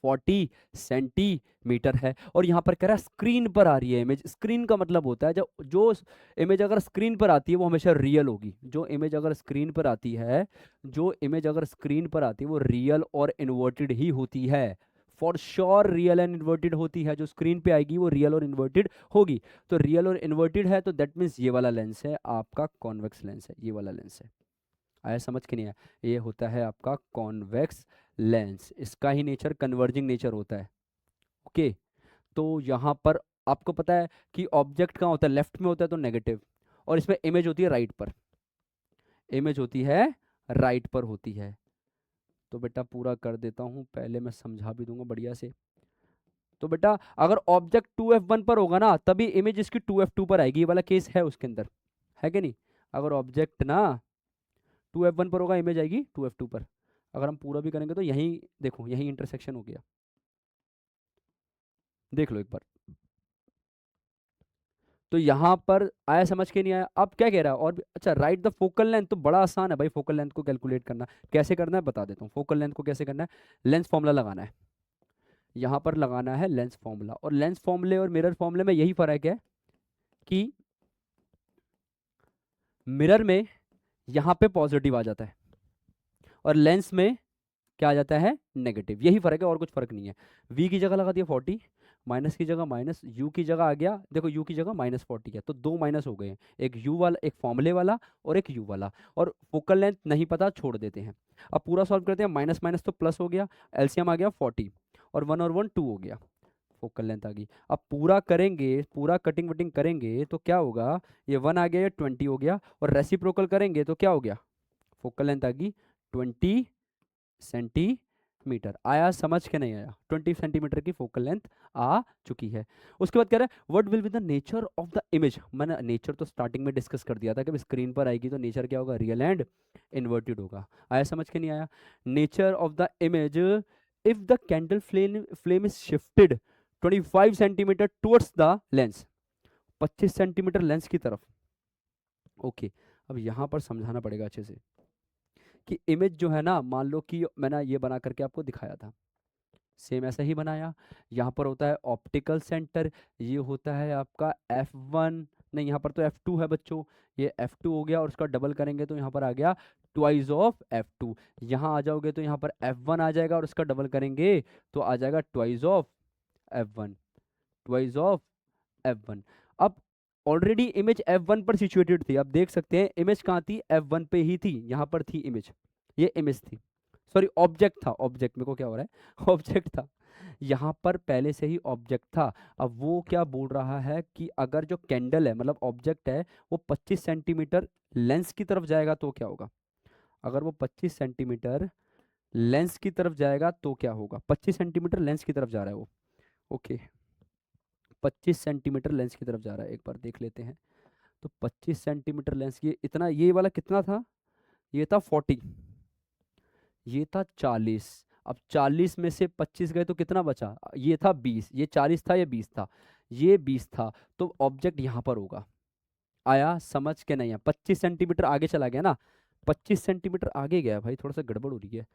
40 सेंटीमीटर है, और यहाँ पर कह रहा है स्क्रीन पर आ रही है इमेज। स्क्रीन का मतलब होता है जब जो इमेज अगर स्क्रीन पर आती है वो हमेशा रियल होगी। जो इमेज अगर स्क्रीन पर आती है, जो इमेज अगर स्क्रीन पर आती है वो रियल और इन्वर्टेड ही होती है, for sure real and inverted होती है। जो स्क्रीन पे आएगी वो रियल और इन्वर्टेड होगी। तो रियल और इन्वर्टेड है तो दैट मीन्स ये वाला लेंस है आपका कॉन्वेक्स लेंस है, ये वाला लेंस है। आया समझ के नहीं आया, ये होता है आपका कॉन्वेक्स लेंस, इसका ही नेचर कन्वर्जिंग नेचर होता है। ओके, तो यहाँ पर आपको पता है कि ऑब्जेक्ट कहाँ होता है, लेफ्ट में होता है तो नेगेटिव, और इसमें इमेज होती है राइट पर, इमेज होती है राइट पर होती है। तो बेटा पूरा कर देता हूँ, पहले मैं समझा भी दूंगा बढ़िया से। तो बेटा अगर ऑब्जेक्ट 2f1 पर होगा ना तभी इमेज इसकी 2f2 पर आएगी, ये वाला केस है उसके अंदर, है कि नहीं। अगर ऑब्जेक्ट ना 2f1 पर होगा इमेज आएगी 2f2 पर। अगर हम पूरा भी करेंगे तो यहीं देखो, यहीं इंटरसेक्शन हो गया, देख लो एक बार। तो यहाँ पर आया समझ के नहीं आया, अब क्या कह रहा है और भी अच्छा, राइट द फोकल लेंथ, तो बड़ा आसान है भाई फोकल लेंथ को कैलकुलेट करना। कैसे करना है बता देता हूँ, फोकल लेंथ को कैसे करना है, लेंस फॉर्मूला लगाना है, यहाँ पर लगाना है लेंस फॉर्मूला। और लेंस फॉर्मूले और मिरर फॉर्मूले में यही फर्क है कि मिरर में यहाँ पे पॉजिटिव आ जाता है और लेंस में क्या आ जाता है, नेगेटिव। यही फर्क है और कुछ फर्क नहीं है। v की जगह लगा दिया 40, माइनस की जगह माइनस, u की जगह आ गया, देखो u की जगह -40 है तो दो माइनस हो गए हैं, एक u वाला, एक फॉर्मूले वाला और एक u वाला, और फोकल लेंथ नहीं पता, छोड़ देते हैं। अब पूरा सॉल्व करते हैं, माइनस माइनस तो प्लस हो गया, एलसीएम आ गया 40 और 1 और 1 2 हो गया, फोकल लेंथ आ गई। अब पूरा करेंगे, पूरा कटिंग वटिंग करेंगे तो क्या होगा, ये 1 आ गया, ये 20 हो गया, और रेसिप्रोकल करेंगे तो क्या हो गया, फोकल लेंथ आ गई 20 सेंटीमीटर। आया समझ के नहीं आया, 20 सेंटीमीटर की फोकल लेंथ आ चुकी है। उसके बाद कह रहा है what will be the nature of the image. मैंने नेचर तो स्टार्टिंग में डिस्कस कर दिया था कि स्क्रीन पर आएगी तो नेचर क्या होगा, रियल एंड इन्वर्टेड होगा। आया समझ के नहीं आया, nature of the image, if the candle flame is shifted 25 centimetre towards the lens, 25 centimetre lens की तरफ। ओके अब यहां पर समझाना पड़ेगा अच्छे से कि इमेज जो है ना, मान लो कि मैंने ये बना करके आपको दिखाया था, सेम ऐसा ही बनाया। यहाँ पर होता है ऑप्टिकल सेंटर, ये होता है आपका F1, नहीं यहाँ पर तो F2 है बच्चों, ये F2 हो गया और उसका डबल करेंगे तो यहाँ पर आ गया ट्वाइस ऑफ F2। यहाँ आ जाओगे तो यहाँ पर F1 आ जाएगा और उसका डबल करेंगे तो आ जाएगा twice of F1, twice of F1। अब ऑलरेडी इमेज F1 पर सिचुएटेड थी, आप देख सकते हैं इमेज कहाँ थी, F1 पे ही थी, यहाँ पर थी इमेज, ये इमेज थी, सॉरी ऑब्जेक्ट था, ऑब्जेक्ट, मेरे को क्या हो रहा है ऑब्जेक्ट था, यहाँ पर पहले से ही ऑब्जेक्ट था। अब वो क्या बोल रहा है कि अगर जो कैंडल है मतलब ऑब्जेक्ट है वो 25 सेंटीमीटर लेंस की तरफ जाएगा तो क्या होगा, अगर वो 25 सेंटीमीटर लेंस की तरफ जाएगा तो क्या होगा, 25 सेंटीमीटर लेंस की तरफ जा रहा है वो, ओके 25 सेंटीमीटर लेंस की तरफ जा रहा है, एक बार देख लेते हैं। तो 25 सेंटीमीटर लेंस, ये इतना, ये वाला कितना था, ये था 40, ये था 40। अब 40 में से 25 गए तो कितना बचा, ये था 20, ये 40 था, ये 20 था, ये 20 था, तो ऑब्जेक्ट यहाँ पर होगा। आया समझ के नहीं है, 25 सेंटीमीटर आगे चला गया ना, 25 सेंटीमीटर आगे गया भाई, थोड़ा सा गड़बड़ हो रही है,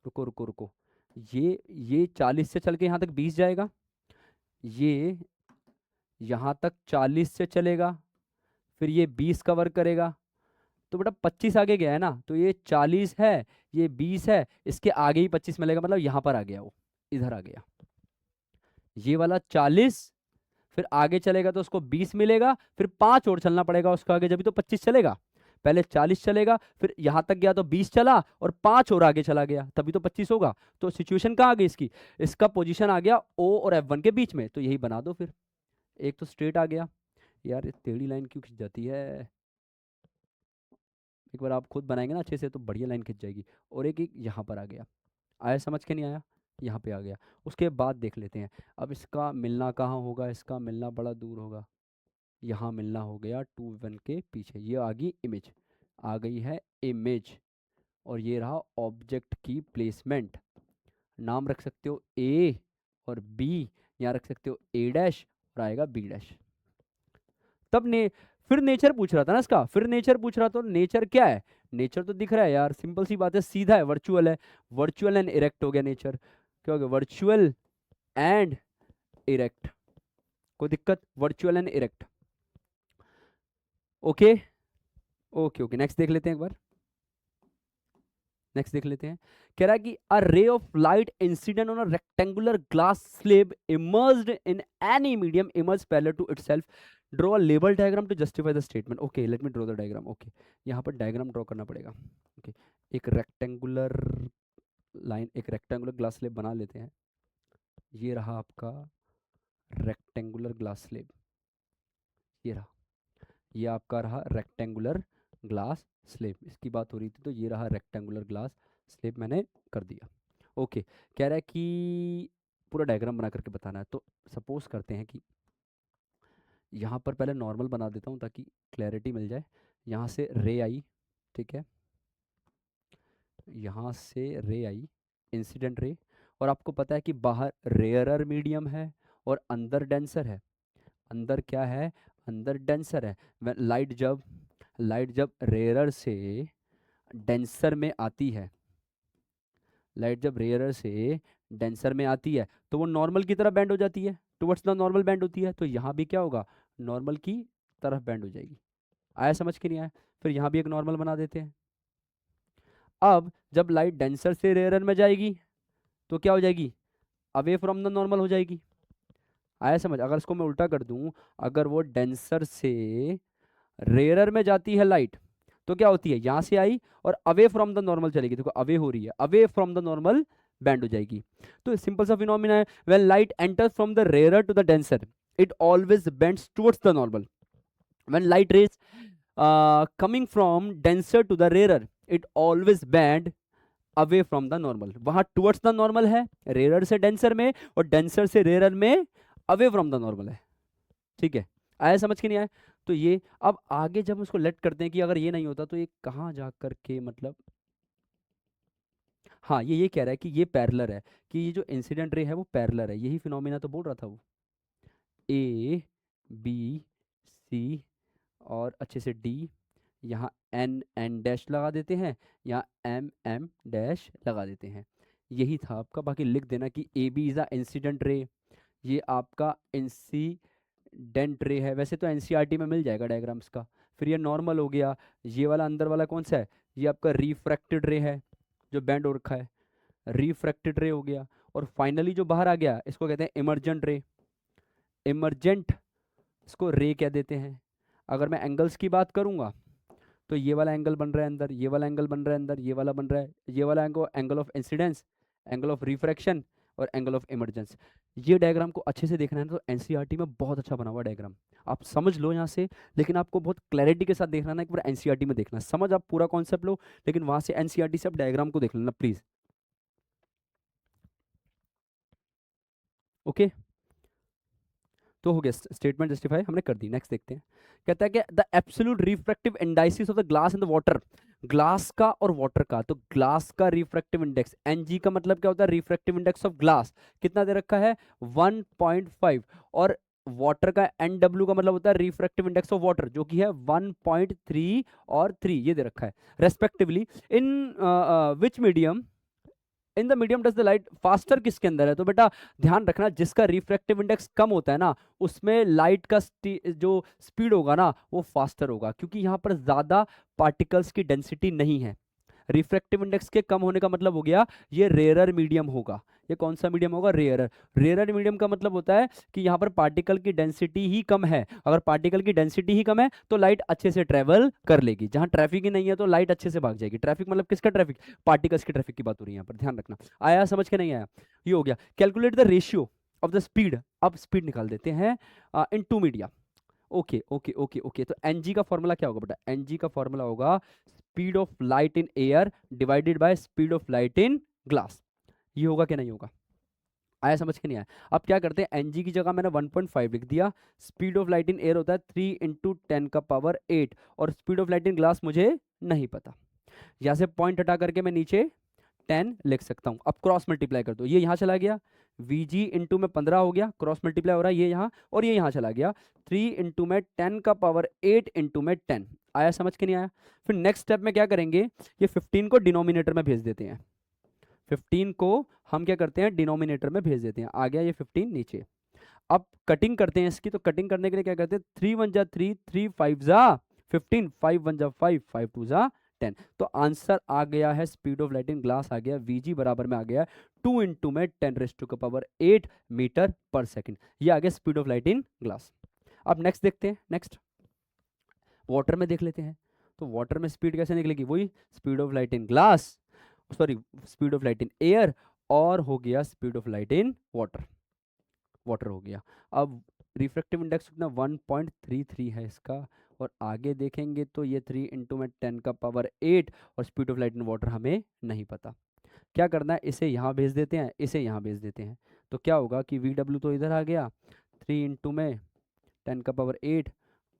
रुको रुको रुको, ये 40 से चल के यहाँ तक 20 जाएगा, ये यहाँ तक 40 से चलेगा, फिर ये 20 कवर करेगा, तो बेटा 25 आगे गया है ना, तो ये 40 है, ये 20 है, इसके आगे ही 25 मिलेगा, मतलब यहाँ पर आ गया वो, इधर आ गया, ये वाला 40, फिर आगे चलेगा तो उसको 20 मिलेगा, फिर 5 और चलना पड़ेगा उसका आगे, जब तो 25 चलेगा, पहले 40 चलेगा, फिर यहाँ तक गया तो 20 चला और 5 और आगे चला गया, तभी तो 25 होगा। तो सिचुएशन कहाँ आ गई इसकी, इसका पोजीशन आ गया O और F1 के बीच में, तो यही बना दो फिर, एक तो स्ट्रेट आ गया, यार ये टेढ़ी लाइन क्यों खिंच जाती है, एक बार आप खुद बनाएंगे ना अच्छे से तो बढ़िया लाइन खिंच जाएगी। और एक एक यहाँ पर आ गया, आया समझ के नहीं आया, यहाँ पे आ गया। उसके बाद देख लेते हैं, अब इसका मिलना कहाँ होगा, इसका मिलना बड़ा दूर होगा, यहाँ मिलना हो गया 2 1 के पीछे, ये आ गई इमेज, आ गई है इमेज, और ये रहा ऑब्जेक्ट की प्लेसमेंट। नाम रख सकते हो ए और बी, यहाँ रख सकते हो ए डैश और आएगा बी डैश। तब ने फिर नेचर पूछ रहा था ना इसका, फिर नेचर पूछ रहा, तो नेचर क्या है, नेचर तो दिख रहा है यार, सिंपल सी बात है, सीधा है, वर्चुअल है, वर्चुअल एंड इरेक्ट हो गया नेचर, क्या हो गया, वर्चुअल एंड इरेक्ट, कोई दिक्कत, virtual and erect, okay okay okay. Next देख लेते हैं एक बार, नेक्स्ट देख लेते हैं, कह रहा है कि a ray of light incident on a rectangular glass slab emerged in any medium emerge parallel to itself, draw a label diagram to justify the statement. Okay let me draw the diagram, okay यहाँ पर diagram draw करना पड़ेगा, okay एक rectangular line, एक rectangular glass slab बना लेते हैं, ये रहा आपका रेक्टेंगुलर ग्लास स्लेब, ये रहा, ये आपका रहा रेक्टेंगुलर ग्लास स्लेब, इसकी बात हो रही थी, तो ये रहा रेक्टेंगुलर ग्लास स्लेब, मैंने कर दिया। ओके कह रहा है कि पूरा डायग्राम बना करके बताना है, तो सपोज करते हैं कि यहाँ पर पहले नॉर्मल बना देता हूँ ताकि क्लैरिटी मिल जाए, यहाँ से रे आई, ठीक है, यहाँ से रे आई, इंसिडेंट रे, और आपको पता है कि बाहर रेयरर मीडियम है और अंदर डेंसर है, अंदर क्या है, अंदर डेंसर है। लाइट जब रेयरर से डेंसर में आती है, लाइट जब रेयरर से डेंसर में आती है तो वो नॉर्मल की तरफ बैंड हो जाती है, टुवर्ड्स द नॉर्मल बैंड होती है, तो यहाँ भी क्या होगा, नॉर्मल की तरफ बैंड हो जाएगी। आया समझ के नहीं आया, फिर यहाँ भी एक नॉर्मल बना देते हैं। अब जब लाइट डेंसर से रेयरर में जाएगी तो क्या हो जाएगी, अवे फ्रॉम द नॉर्मल हो जाएगी। आया समझ? अगर इसको मैं उल्टा कर दूं, अगर वो डेंसर से रेयरर में जाती है लाइट तो क्या होती है, यहां से आई और अवे फ्रॉम द नॉर्मल चलेगी, देखो अवे हो रही है, away from the normal bend हो जाएगी। तो सिंपल सा फिनोमिना है, when light enters from the rarer to the denser it always bends towards the normal, when light rays coming from denser to the rarer it always bend away from the normal. वहां towards the normal है rarer से denser में, और denser से rarer में away from the normal है। ठीक है, आया समझ के नहीं आया? तो ये अब आगे जब उसको लेट करते हैं कि अगर ये नहीं होता तो ये कहाँ जा करके मतलब, हाँ ये कह रहा है कि ये पैरेलल है, कि ये जो इंसिडेंट रे है वो पैरेलल है, यही फिनोमिना तो बोल रहा था वो। ए बी सी और अच्छे से डी, यहाँ एन एन डैश लगा देते हैं, यहाँ एम एम डैश लगा देते हैं, यही था आपका। बाकी लिख देना कि A B is a incident ray, ये आपका इंसिडेंट रे है। वैसे तो एनसीईआरटी में मिल जाएगा डायग्राम्स का। फिर ये नॉर्मल हो गया, ये वाला अंदर वाला कौन सा है, ये आपका रिफ्रैक्टेड रे है जो बैंड हो रखा है, रिफ्रैक्टेड रे हो गया। और फाइनली जो बाहर आ गया इसको कहते हैं इमर्जेंट रे, इमर्जेंट इसको रे कह देते हैं। अगर मैं एंगल्स की बात करूंगा तो ये वाला एंगल बन रहा है अंदर, ये वाला एंगल बन रहा है अंदर, ये वाला बन रहा है, ये वाला angle angle of incidence, angle of refraction और एंगल ऑफ इमर्जेंस। ये डायग्राम को अच्छे से देखना है तो एनसीईआरटी में बहुत अच्छा बना हुआ डायग्राम, आप समझ लो यहाँ से। लेकिन आपको बहुत क्लैरिटी के साथ देखना है, पूरा एनसीईआरटी में देखना, समझ आप पूरा कॉन्सेप्ट लो, लेकिन वहां से एनसीईआरटी से आप डायग्राम को देख लेना प्लीज। ओके, तो हो गया स्टेटमेंट जस्टिफाई हमने कर दी। नेक्स्ट देखते हैं, कहता है कि the absolute refractive indices of the glass and the water, glass का और वाटर का। तो ग्लास का रिफ्रैक्टिव इंडेक्स एनजी का मतलब क्या होता है, रिफ्रैक्टिव इंडेक्स ऑफ ग्लास कितना दे रखा है 1.5, और वाटर का एन का मतलब होता है रिफ्रैक्टिव इंडेक्स ऑफ वाटर जो कि है 1.3 और 3 ये दे रखा है respectively. In which medium, in the medium does the light faster किसके अंदर है, तो बेटा ध्यान रखना जिसका रिफ्रैक्टिव इंडेक्स कम होता है ना उसमें लाइट का जो स्पीड होगा ना वो फास्टर होगा, क्योंकि यहाँ पर ज्यादा पार्टिकल्स की डेंसिटी नहीं है। रिफ्रैक्टिव इंडेक्स के कम होने का मतलब हो गया ये रेयरर मीडियम होगा। ये कौन सा मीडियम होगा, रेयरर। रेयरर मीडियम का मतलब होता है कि यहाँ पर पार्टिकल की डेंसिटी ही कम है, अगर पार्टिकल की डेंसिटी ही कम है तो लाइट अच्छे से ट्रेवल कर लेगी, जहां ट्रैफिक ही नहीं है तो लाइट अच्छे से भाग जाएगी। ट्रैफिक मतलब किसका ट्रैफिक, पार्टिकल्स की ट्रैफिक की बात हो रही है यहाँ पर, ध्यान रखना। आया समझ के नहीं आया, ये हो गया। Calculate the ratio of the speed, अब स्पीड निकाल देते हैं in two media. Okay okay okay okay, तो एनजी का फॉर्मूला क्या होगा बेटा, एनजी का फॉर्मूला होगा speed of light in air divided by speed of light in glass. ये होगा कि नहीं होगा, आया समझ के नहीं आया? अब क्या करते हैं, एनजी की जगह मैंने 1.5 लिख दिया, speed of light in air होता है 3 × 10⁸, और speed of light in glass मुझे नहीं पता। यहाँ से पॉइंट हटा करके मैं नीचे 10 लिख सकता हूँ। अब क्रॉस मल्टीप्लाई कर दो, ये यहाँ चला गया, वीजी इंटू में 15 हो गया, क्रॉस मल्टीप्लाई हो रहा है ये यहाँ और ये यहाँ चला गया, 3 × 10⁸ इंटू में 10। आया समझ के नहीं आया? फिर नेक्स्ट स्टेप में क्या करेंगे, ये 15 को डिनोमिनेटर में भेज देते हैं, 15 को हम क्या करते हैं डिनोमिनेटर में भेज देते हैं, आ गया ये 15 नीचे। अब कटिंग करते हैं इसकी, तो कटिंग करने के लिए क्या करते हैं, 3 × 1 = 3, 3 × 5 = 15, 5 × 1 = 5, 5 × 2 = 10। तो आंसर आ गया है speed of light in glass आ गया, वीजी बराबर में आ गया 2 × में 10⁸ मीटर पर सेकंड, ये आ गया speed of light in glass. अब नेक्स्ट देखते हैं, नेक्स्ट वाटर में देख लेते हैं। तो वाटर में स्पीड कैसे निकलेगी, वही speed of light in glass, sorry speed of light in air, और हो गया speed of light in water, water हो गया। अब रिफ्रैक्टिव इंडेक्स कितना 1.33 है इसका, और आगे देखेंगे तो ये 3 × में 10⁸ और speed of light in water हमें नहीं पता। क्या करना है, इसे यहाँ भेज देते हैं, इसे यहाँ भेज देते हैं, तो क्या होगा कि VW तो इधर आ गया, 3 × में 10⁸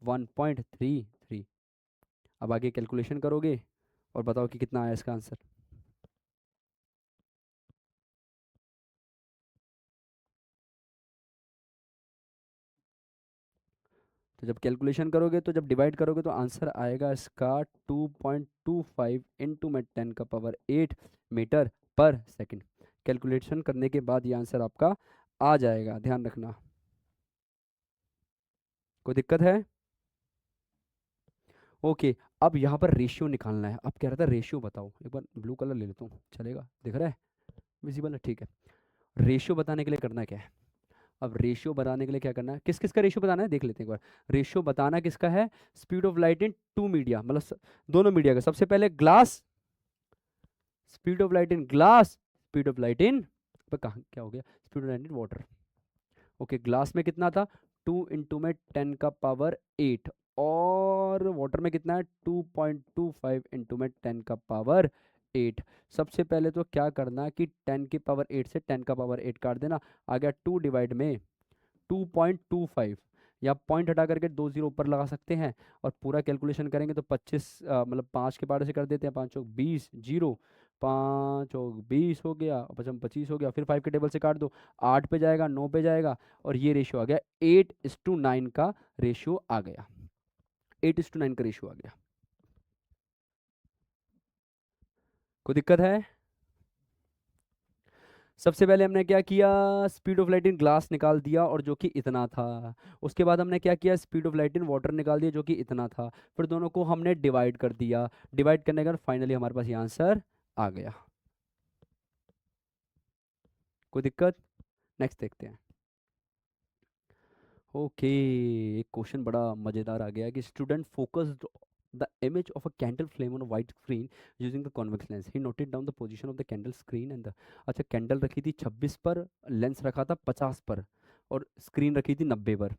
1.33। अब आगे कैलकुलेशन करोगे और बताओ कि कितना आया इसका आंसर। तो जब कैलकुलेशन करोगे तो जब डिवाइड करोगे तो आंसर आएगा इसका 2.25 × 10⁸ मीटर पर सेकंड। कैलकुलेशन करने के बाद ये आंसर आपका आ जाएगा, ध्यान रखना। कोई दिक्कत है? ओके, अब यहाँ पर रेशियो निकालना है। अब कह रहा था रेशियो बताओ, एक बार ब्लू कलर ले लेता हूँ, चलेगा, दिख रहा है, विजिबल है, ठीक है। रेशियो बताने के लिए करना क्या है, अब रेशियो बताने के लिए क्या करना है, किस किस का रेशियो बताना है देख लेते हैं एक बार। रेशियो बताना किसका है, speed of light in two media, मतलब दोनों मीडिया का। सबसे पहले glass, speed of light in glass, speed of light in, कहाँ क्या हो गया, speed of light in water. Okay, glass में कितना था, 2 में 10⁸, और वाटर में कितना है, 2.25 में 10⁸ सबसे पहले तो क्या करना कि 10⁸ से 10⁸ काट देना, आ गया 2 डिवाइड में 2.25, या पॉइंट हटा करके 2 जीरो ऊपर लगा सकते हैं, और पूरा कैलकुलेशन करेंगे तो 25 मतलब 5 के पारे से कर देते हैं, 5 चौक 20, जीरो 5 चौक 20 हो गया, और 25 हो गया, फिर 5 के टेबल से काट दो, 8 पे जाएगा, 9 पे जाएगा, और ये रेशियो आ गया 8:9 का रेशियो आ गया, 8:9 का रेशियो आ गया। कोई दिक्कत है? सबसे पहले हमने क्या किया, speed of light in glass निकाल दिया और जो कि इतना था। उसके बाद हमने क्या किया, speed of light in water निकाल दिया जो कि इतना था। फिर दोनों को हमने डिवाइड कर दिया, डिवाइड करने के बाद फाइनली हमारे पास ये आंसर आ गया। कोई दिक्कत? नेक्स्ट देखते हैं। ओके, एक क्वेश्चन बड़ा मज़ेदार आ गया है कि student focused the image of a candle flame on a white screen using the convex lens. He noted down the position of the candle screen and the, अच्छा कैंडल रखी थी 26 पर, लेंस रखा था 50 पर, और स्क्रीन रखी थी 90 पर।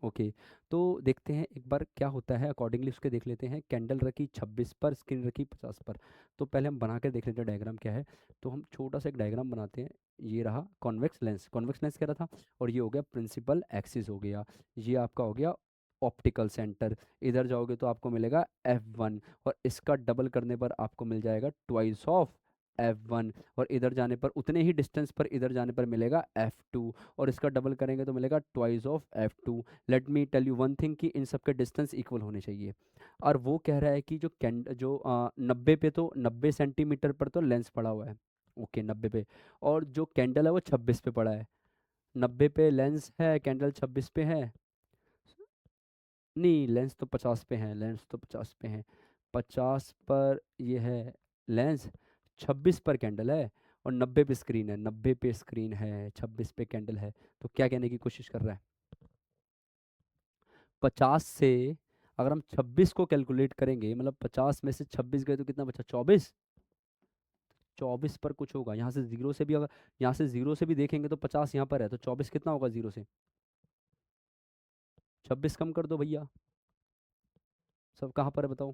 ओके, तो देखते हैं एक बार क्या होता है, अकॉर्डिंगली उसके देख लेते हैं। कैंडल रखी 26 पर, स्क्रीन रखी 50 पर, तो पहले हम बना के देख लेते हैं डायग्राम क्या है। तो हम छोटा सा एक डायग्राम बनाते हैं। ये रहा कॉन्वेक्स लेंस, कॉन्वेक्स लेंस कह रहा था, और ये हो गया प्रिंसिपल एक्सिस हो गया, ये आपका हो गया ऑप्टिकल सेंटर। इधर जाओगे तो आपको मिलेगा F1, और इसका डबल करने पर आपको मिल जाएगा ट्वाइस ऑफ F1, और इधर जाने पर उतने ही डिस्टेंस पर इधर जाने पर मिलेगा F2, और इसका डबल करेंगे तो मिलेगा twice of F2। Let me tell you one thing कि इन सब के डिस्टेंस इक्वल होने चाहिए। और वो कह रहा है कि जो 90 पे, तो 90 सेंटीमीटर पर तो लेंस पड़ा हुआ है, ओके 90 पे, और जो कैंडल है वो 26 पे पड़ा है। 90 पे लेंस है, कैंडल 26 पे है, नहीं लेंस तो 50 पे है, लेंस तो 50 पे है, 50 पर ये है लेंस, 26 पर कैंडल है, और 90 पे स्क्रीन है, 90 पे स्क्रीन है, 26 पे कैंडल है। तो क्या कहने की कोशिश कर रहा है, 50 से अगर हम 26 को कैलकुलेट करेंगे, मतलब 50 में से 26 गए तो कितना बचा, 24, 24 पर कुछ होगा, यहाँ से जीरो से भी, अगर यहाँ से जीरो से भी देखेंगे तो 50 यहाँ पर है, तो 24 कितना होगा जीरो से, 26 कम कर दो भैया, सब कहाँ पर है बताओ,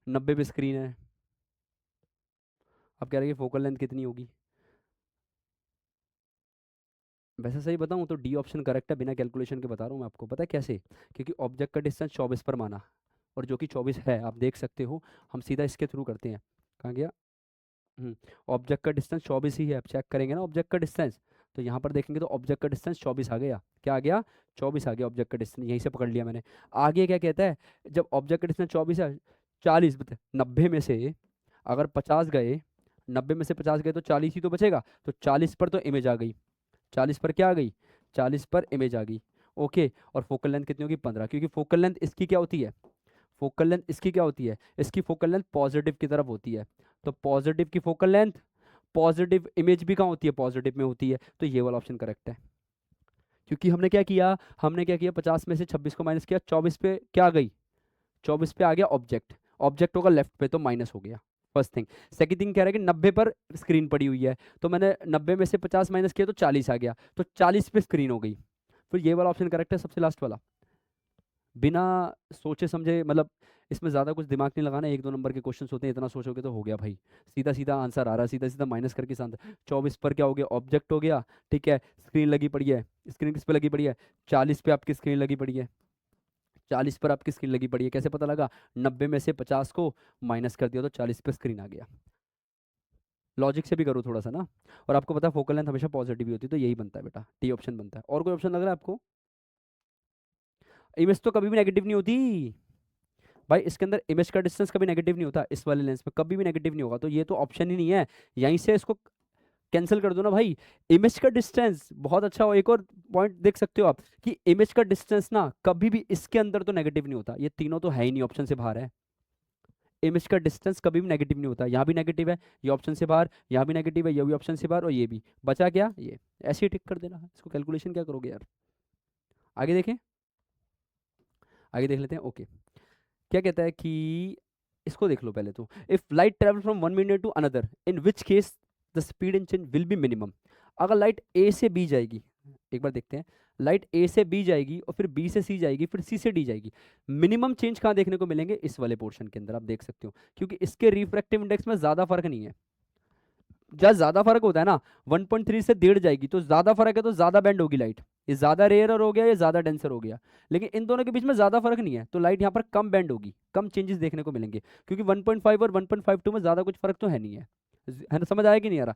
90 पे स्क्रीन है। अब कह रहे हैं फोकल लेंथ कितनी होगी, वैसे सही बताऊं तो डी ऑप्शन करेक्ट है, बिना कैलकुलेशन के बता रहा हूँ मैं आपको, पता है कैसे, क्योंकि ऑब्जेक्ट का डिस्टेंस 24 पर माना, और जो कि 24 है आप देख सकते हो, हम सीधा इसके थ्रू करते हैं। कहाँ गया, ऑब्जेक्ट का डिस्टेंस 24 ही है, अब चेक करेंगे ना ऑब्जेक्ट का डिस्टेंस, तो यहाँ पर देखेंगे तो ऑब्जेक्ट का डिस्टेंस 24 आ गया, क्या आ गया, 24 आ गया ऑब्जेक्ट का डिस्टेंस, यहीं से पकड़ लिया मैंने। आगे क्या कहता है, जब ऑब्जेक्ट का डिस्टेंस 24 है, 40 बता, 90 में से अगर 50 गए, 90 में से 50 गए तो 40 ही तो बचेगा, तो 40 पर तो इमेज आ गई, 40 पर क्या आ गई, 40 पर इमेज आ गई। ओके, और फोकल लेंथ कितनी होगी, 15, क्योंकि फोकल लेंथ इसकी क्या होती है, फोकल लेंथ इसकी क्या होती है, इसकी फोकल लेंथ पॉजिटिव की तरफ होती है, तो पॉजिटिव की फोकल लेंथ, पॉजिटिव इमेज भी कहाँ होती है, पॉजिटिव में होती है, तो ये वाला ऑप्शन करेक्ट है। क्योंकि हमने क्या किया 50 में से 26 को माइनस किया, 24 पे क्या आ गई, 24 पे आ गया ऑब्जेक्ट, ऑब्जेक्ट होगा लेफ्ट पे तो माइनस हो गया, फर्स्ट थिंग। सेकंड थिंग कह रहा है कि 90 पर स्क्रीन पड़ी हुई है, तो मैंने 90 में से 50 माइनस किया तो 40 आ गया, तो 40 पे स्क्रीन हो गई, फिर ये वाला ऑप्शन करेक्ट है, सबसे लास्ट वाला। बिना सोचे समझे, मतलब इसमें ज़्यादा कुछ दिमाग नहीं लगाना, 1-2 नंबर के क्वेश्चन होते हैं, इतना सोचोगे तो हो गया भाई, सीधा सीधा आंसर आ रहा है, सीधा सीधा माइनस करके आंसर। 24 पर क्या हो गया, ऑब्जेक्ट हो गया, ठीक है, स्क्रीन लगी पड़ी है, स्क्रीन किस पे लगी पड़ी है, 40 पे आपकी स्क्रीन लगी पड़ी है, 40 पर आपकी स्क्रीन लगी पड़ी है, कैसे पता लगा, 90 में से 50 को माइनस कर दिया तो 40 पे स्क्रीन आ गया। लॉजिक से भी करो थोड़ा सा ना, और आपको पता है फोकल लेंथ हमेशा पॉजिटिव ही होती है, तो यही बनता है बेटा, टी ऑप्शन बनता है। और कोई ऑप्शन लग रहा है आपको, इमेज तो कभी भी नेगेटिव नहीं होती भाई, इसके अंदर इमेज का डिस्टेंस कभी नेगेटिव नहीं होता, इस वाले लेंस में कभी भी नेगेटिव नहीं होगा, तो ये तो ऑप्शन ही नहीं है, यहीं से इसको कैंसिल कर दो ना भाई। इमेज का डिस्टेंस बहुत अच्छा हो। एक और पॉइंट देख सकते हो आप कि इमेज का डिस्टेंस ना कभी भी इसके अंदर तो नेगेटिव नहीं होता, ये तीनों तो है ही नहीं, ऑप्शन से बाहर है। इमेज का डिस्टेंस कभी भी नेगेटिव नहीं होता, यहाँ भी नेगेटिव है, ये ऑप्शन से बाहर, यहाँ भी नेगेटिव है, ये भी ऑप्शन से बाहर, और ये भी बचा क्या, ये। ऐसे ही टिक कर देना, इसको कैलकुलेशन क्या करोगे यार। आगे देखें, आगे देख लेते हैं। ओके, क्या कहता है कि इसको देख लो पहले तो। If light travel from one medium to another in which case the speed in change will be minimum. अगर लाइट ए से बी जाएगी, एक बार देखते हैं, लाइट ए से बी जाएगी और फिर बी से सी जाएगी, फिर सी से डी जाएगी, मिनिमम चेंज कहाँ देखने को मिलेंगे, इस वाले पोर्शन के अंदर आप देख सकते हो, क्योंकि इसके रिफ्रैक्टिव इंडेक्स में ज्यादा फर्क नहीं है। जब ज्यादा फर्क होता है ना, 1.3 से 1.5 जाएगी तो ज्यादा फर्क है, तो ज्यादा बैंड होगी लाइट, ये ज्यादा रेयर हो गया, ये ज्यादा डेंसर हो गया। लेकिन इन दोनों के बीच में ज्यादा फर्क नहीं है, तो लाइट यहाँ पर कम बैंड होगी, कम चेंजेस देखने को मिलेंगे, क्योंकि 1.5 और 1.52 में ज्यादा कुछ फर्क तो है नहीं है ना, समझ आया कि नहीं आ रहा।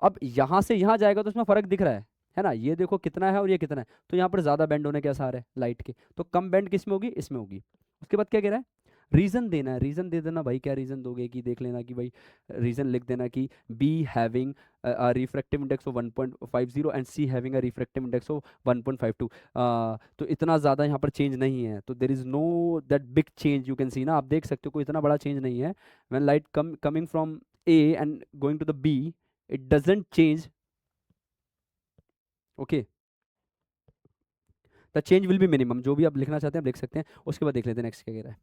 अब यहाँ से यहाँ जाएगा तो उसमें फर्क दिख रहा है ना, ये देखो कितना है और ये कितना है, तो यहाँ पर ज्यादा बैंड होने के आसार है लाइट के, तो कम बैंड किस में होगी, इसमें होगी। उसके बाद क्या कह रहा है, रीजन देना है, रीजन दे देना भाई, क्या रीजन दोगे, कि देख लेना कि भाई रीजन लिख देना कि be having a refractive index of 1.50 and C having a refractive index of 1.52। तो इतना ज़्यादा यहाँ पर चेंज नहीं है, तो there is know that big change, you can see ना, आप देख सकते हो कोई इतना बड़ा चेंज नहीं है। When light coming from A and going to the B, it doesn't change, okay, the change will be minimum. जो भी आप लिखना चाहते हैं आप लिख सकते हैं। उसके बाद देख लेते हैं नेक्स्ट क्या कह रहा है।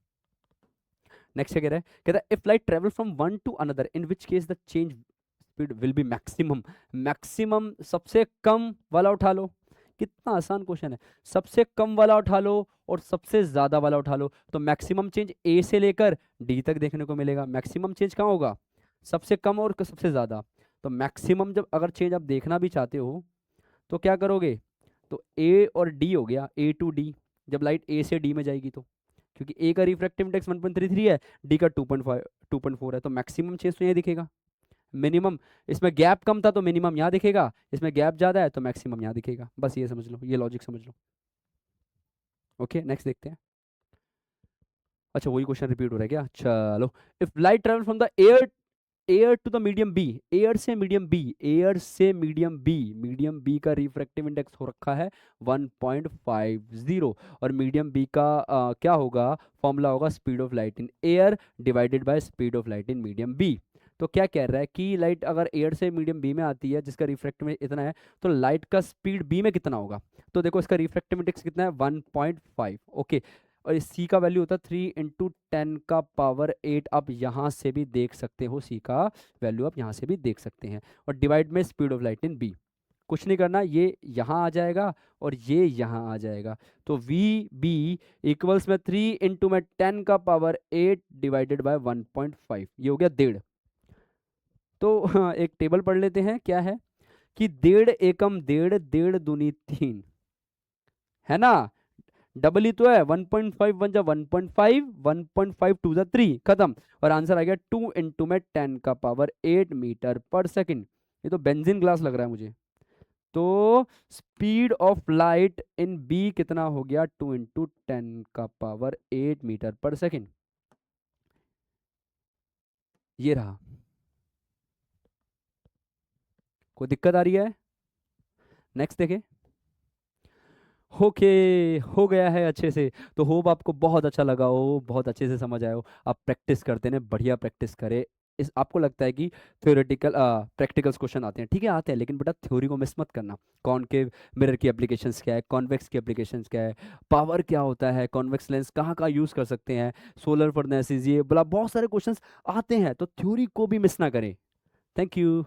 नेक्स्ट क्या कह रहा है, कहता है if light travel from one two another in which case the change speed will be maximum. Maximum सबसे कम वाला उठा लो, कितना आसान क्वेश्चन है, सबसे कम वाला उठा लो और सबसे ज्यादा वाला उठा लो, तो मैक्सिमम चेंज ए से लेकर डी तक देखने को मिलेगा। मैक्सिमम चेंज कहाँ होगा, सबसे कम और सबसे ज्यादा। तो मैक्सिमम जब अगर चेंज आप देखना भी चाहते हो तो क्या करोगे, तो ए और डी हो गया, ए टू डी, जब लाइट ए से डी में जाएगी तो, क्योंकि ए का रिफ्रैक्टिव इंडेक्स 1.33 है, डी का 2.5 2.4 है, तो मैक्सिमम चेंज तो ये दिखेगा। मिनिमम, इसमें गैप कम था तो मिनिमम यहाँ दिखेगा, इसमें गैप ज़्यादा है तो मैक्सिमम यहाँ दिखेगा। बस ये समझ लो, ये लॉजिक समझ लो। ओके, नेक्स्ट देखते हैं। अच्छा, वही क्वेश्चन रिपीट हो रहा है क्या, चलो। If light travel from the air air to the medium B, air से मीडियम बी, एयर से मीडियम बी, मीडियम बी का रिफ्रैक्टिव इंडेक्स हो रखा है 1.50, और मीडियम बी का क्या होगा, फॉर्मूला होगा speed of light in air divided by speed of light in medium B. तो क्या कह रहा है कि लाइट अगर एयर से मीडियम बी में आती है जिसका रिफ्रैक्टिव में इतना है, तो लाइट का स्पीड बी में कितना होगा, तो देखो इसका रिफ्रैक्टिव इंडेक्स कितना है 1.5, ओके, और इस सी का वैल्यू होता है 3 × 10⁸ आप यहाँ से भी देख सकते हो, सी का वैल्यू आप यहाँ से भी देख सकते हैं, और डिवाइड में speed of light in B. कुछ नहीं करना, ये यहाँ आ जाएगा और ये यहाँ आ जाएगा, तो वी बी इक्वल्स में 3 × 10⁸ डिवाइडेड बाय 1.5, ये हो गया 1.5। तो एक टेबल पढ़ लेते हैं, क्या है कि 1.5 एकम 1.5, 1.5 दूनी 3, है ना, डबल ही तो है, 1.5 वन जा 1.5, 1.5 टू जा 3, खत्म, और आंसर आ गया 2 × 10⁸ मीटर पर सेकंड। ये तो बेंजीन ग्लास लग रहा है मुझे। तो speed of light in B कितना हो गया, 2 × 10⁸ मीटर पर सेकंड, ये रहा। कोई दिक्कत आ रही है, नेक्स्ट देखें। ओके, हो गया है अच्छे से। तो होप आपको बहुत अच्छा लगा हो, बहुत अच्छे से समझ आया हो। आप प्रैक्टिस करते हैं, बढ़िया प्रैक्टिस करें। इस आपको लगता है कि थ्योरेटिकल प्रैक्टिकल्स क्वेश्चन आते हैं, ठीक है आते हैं, लेकिन बेटा थ्योरी को मिस मत करना। कॉनकेव मिरर की एप्लीकेशंस क्या है, कॉन्वेक्स की एप्लीकेशंस क्या है, पावर क्या होता है, कॉन्वेक्स लेंस कहाँ कहाँ यूज़ कर सकते हैं, सोलर फर्नेसेस, ये बोला बहुत सारे क्वेश्चंस आते हैं, तो थ्योरी को भी मिस ना करें। Thank you.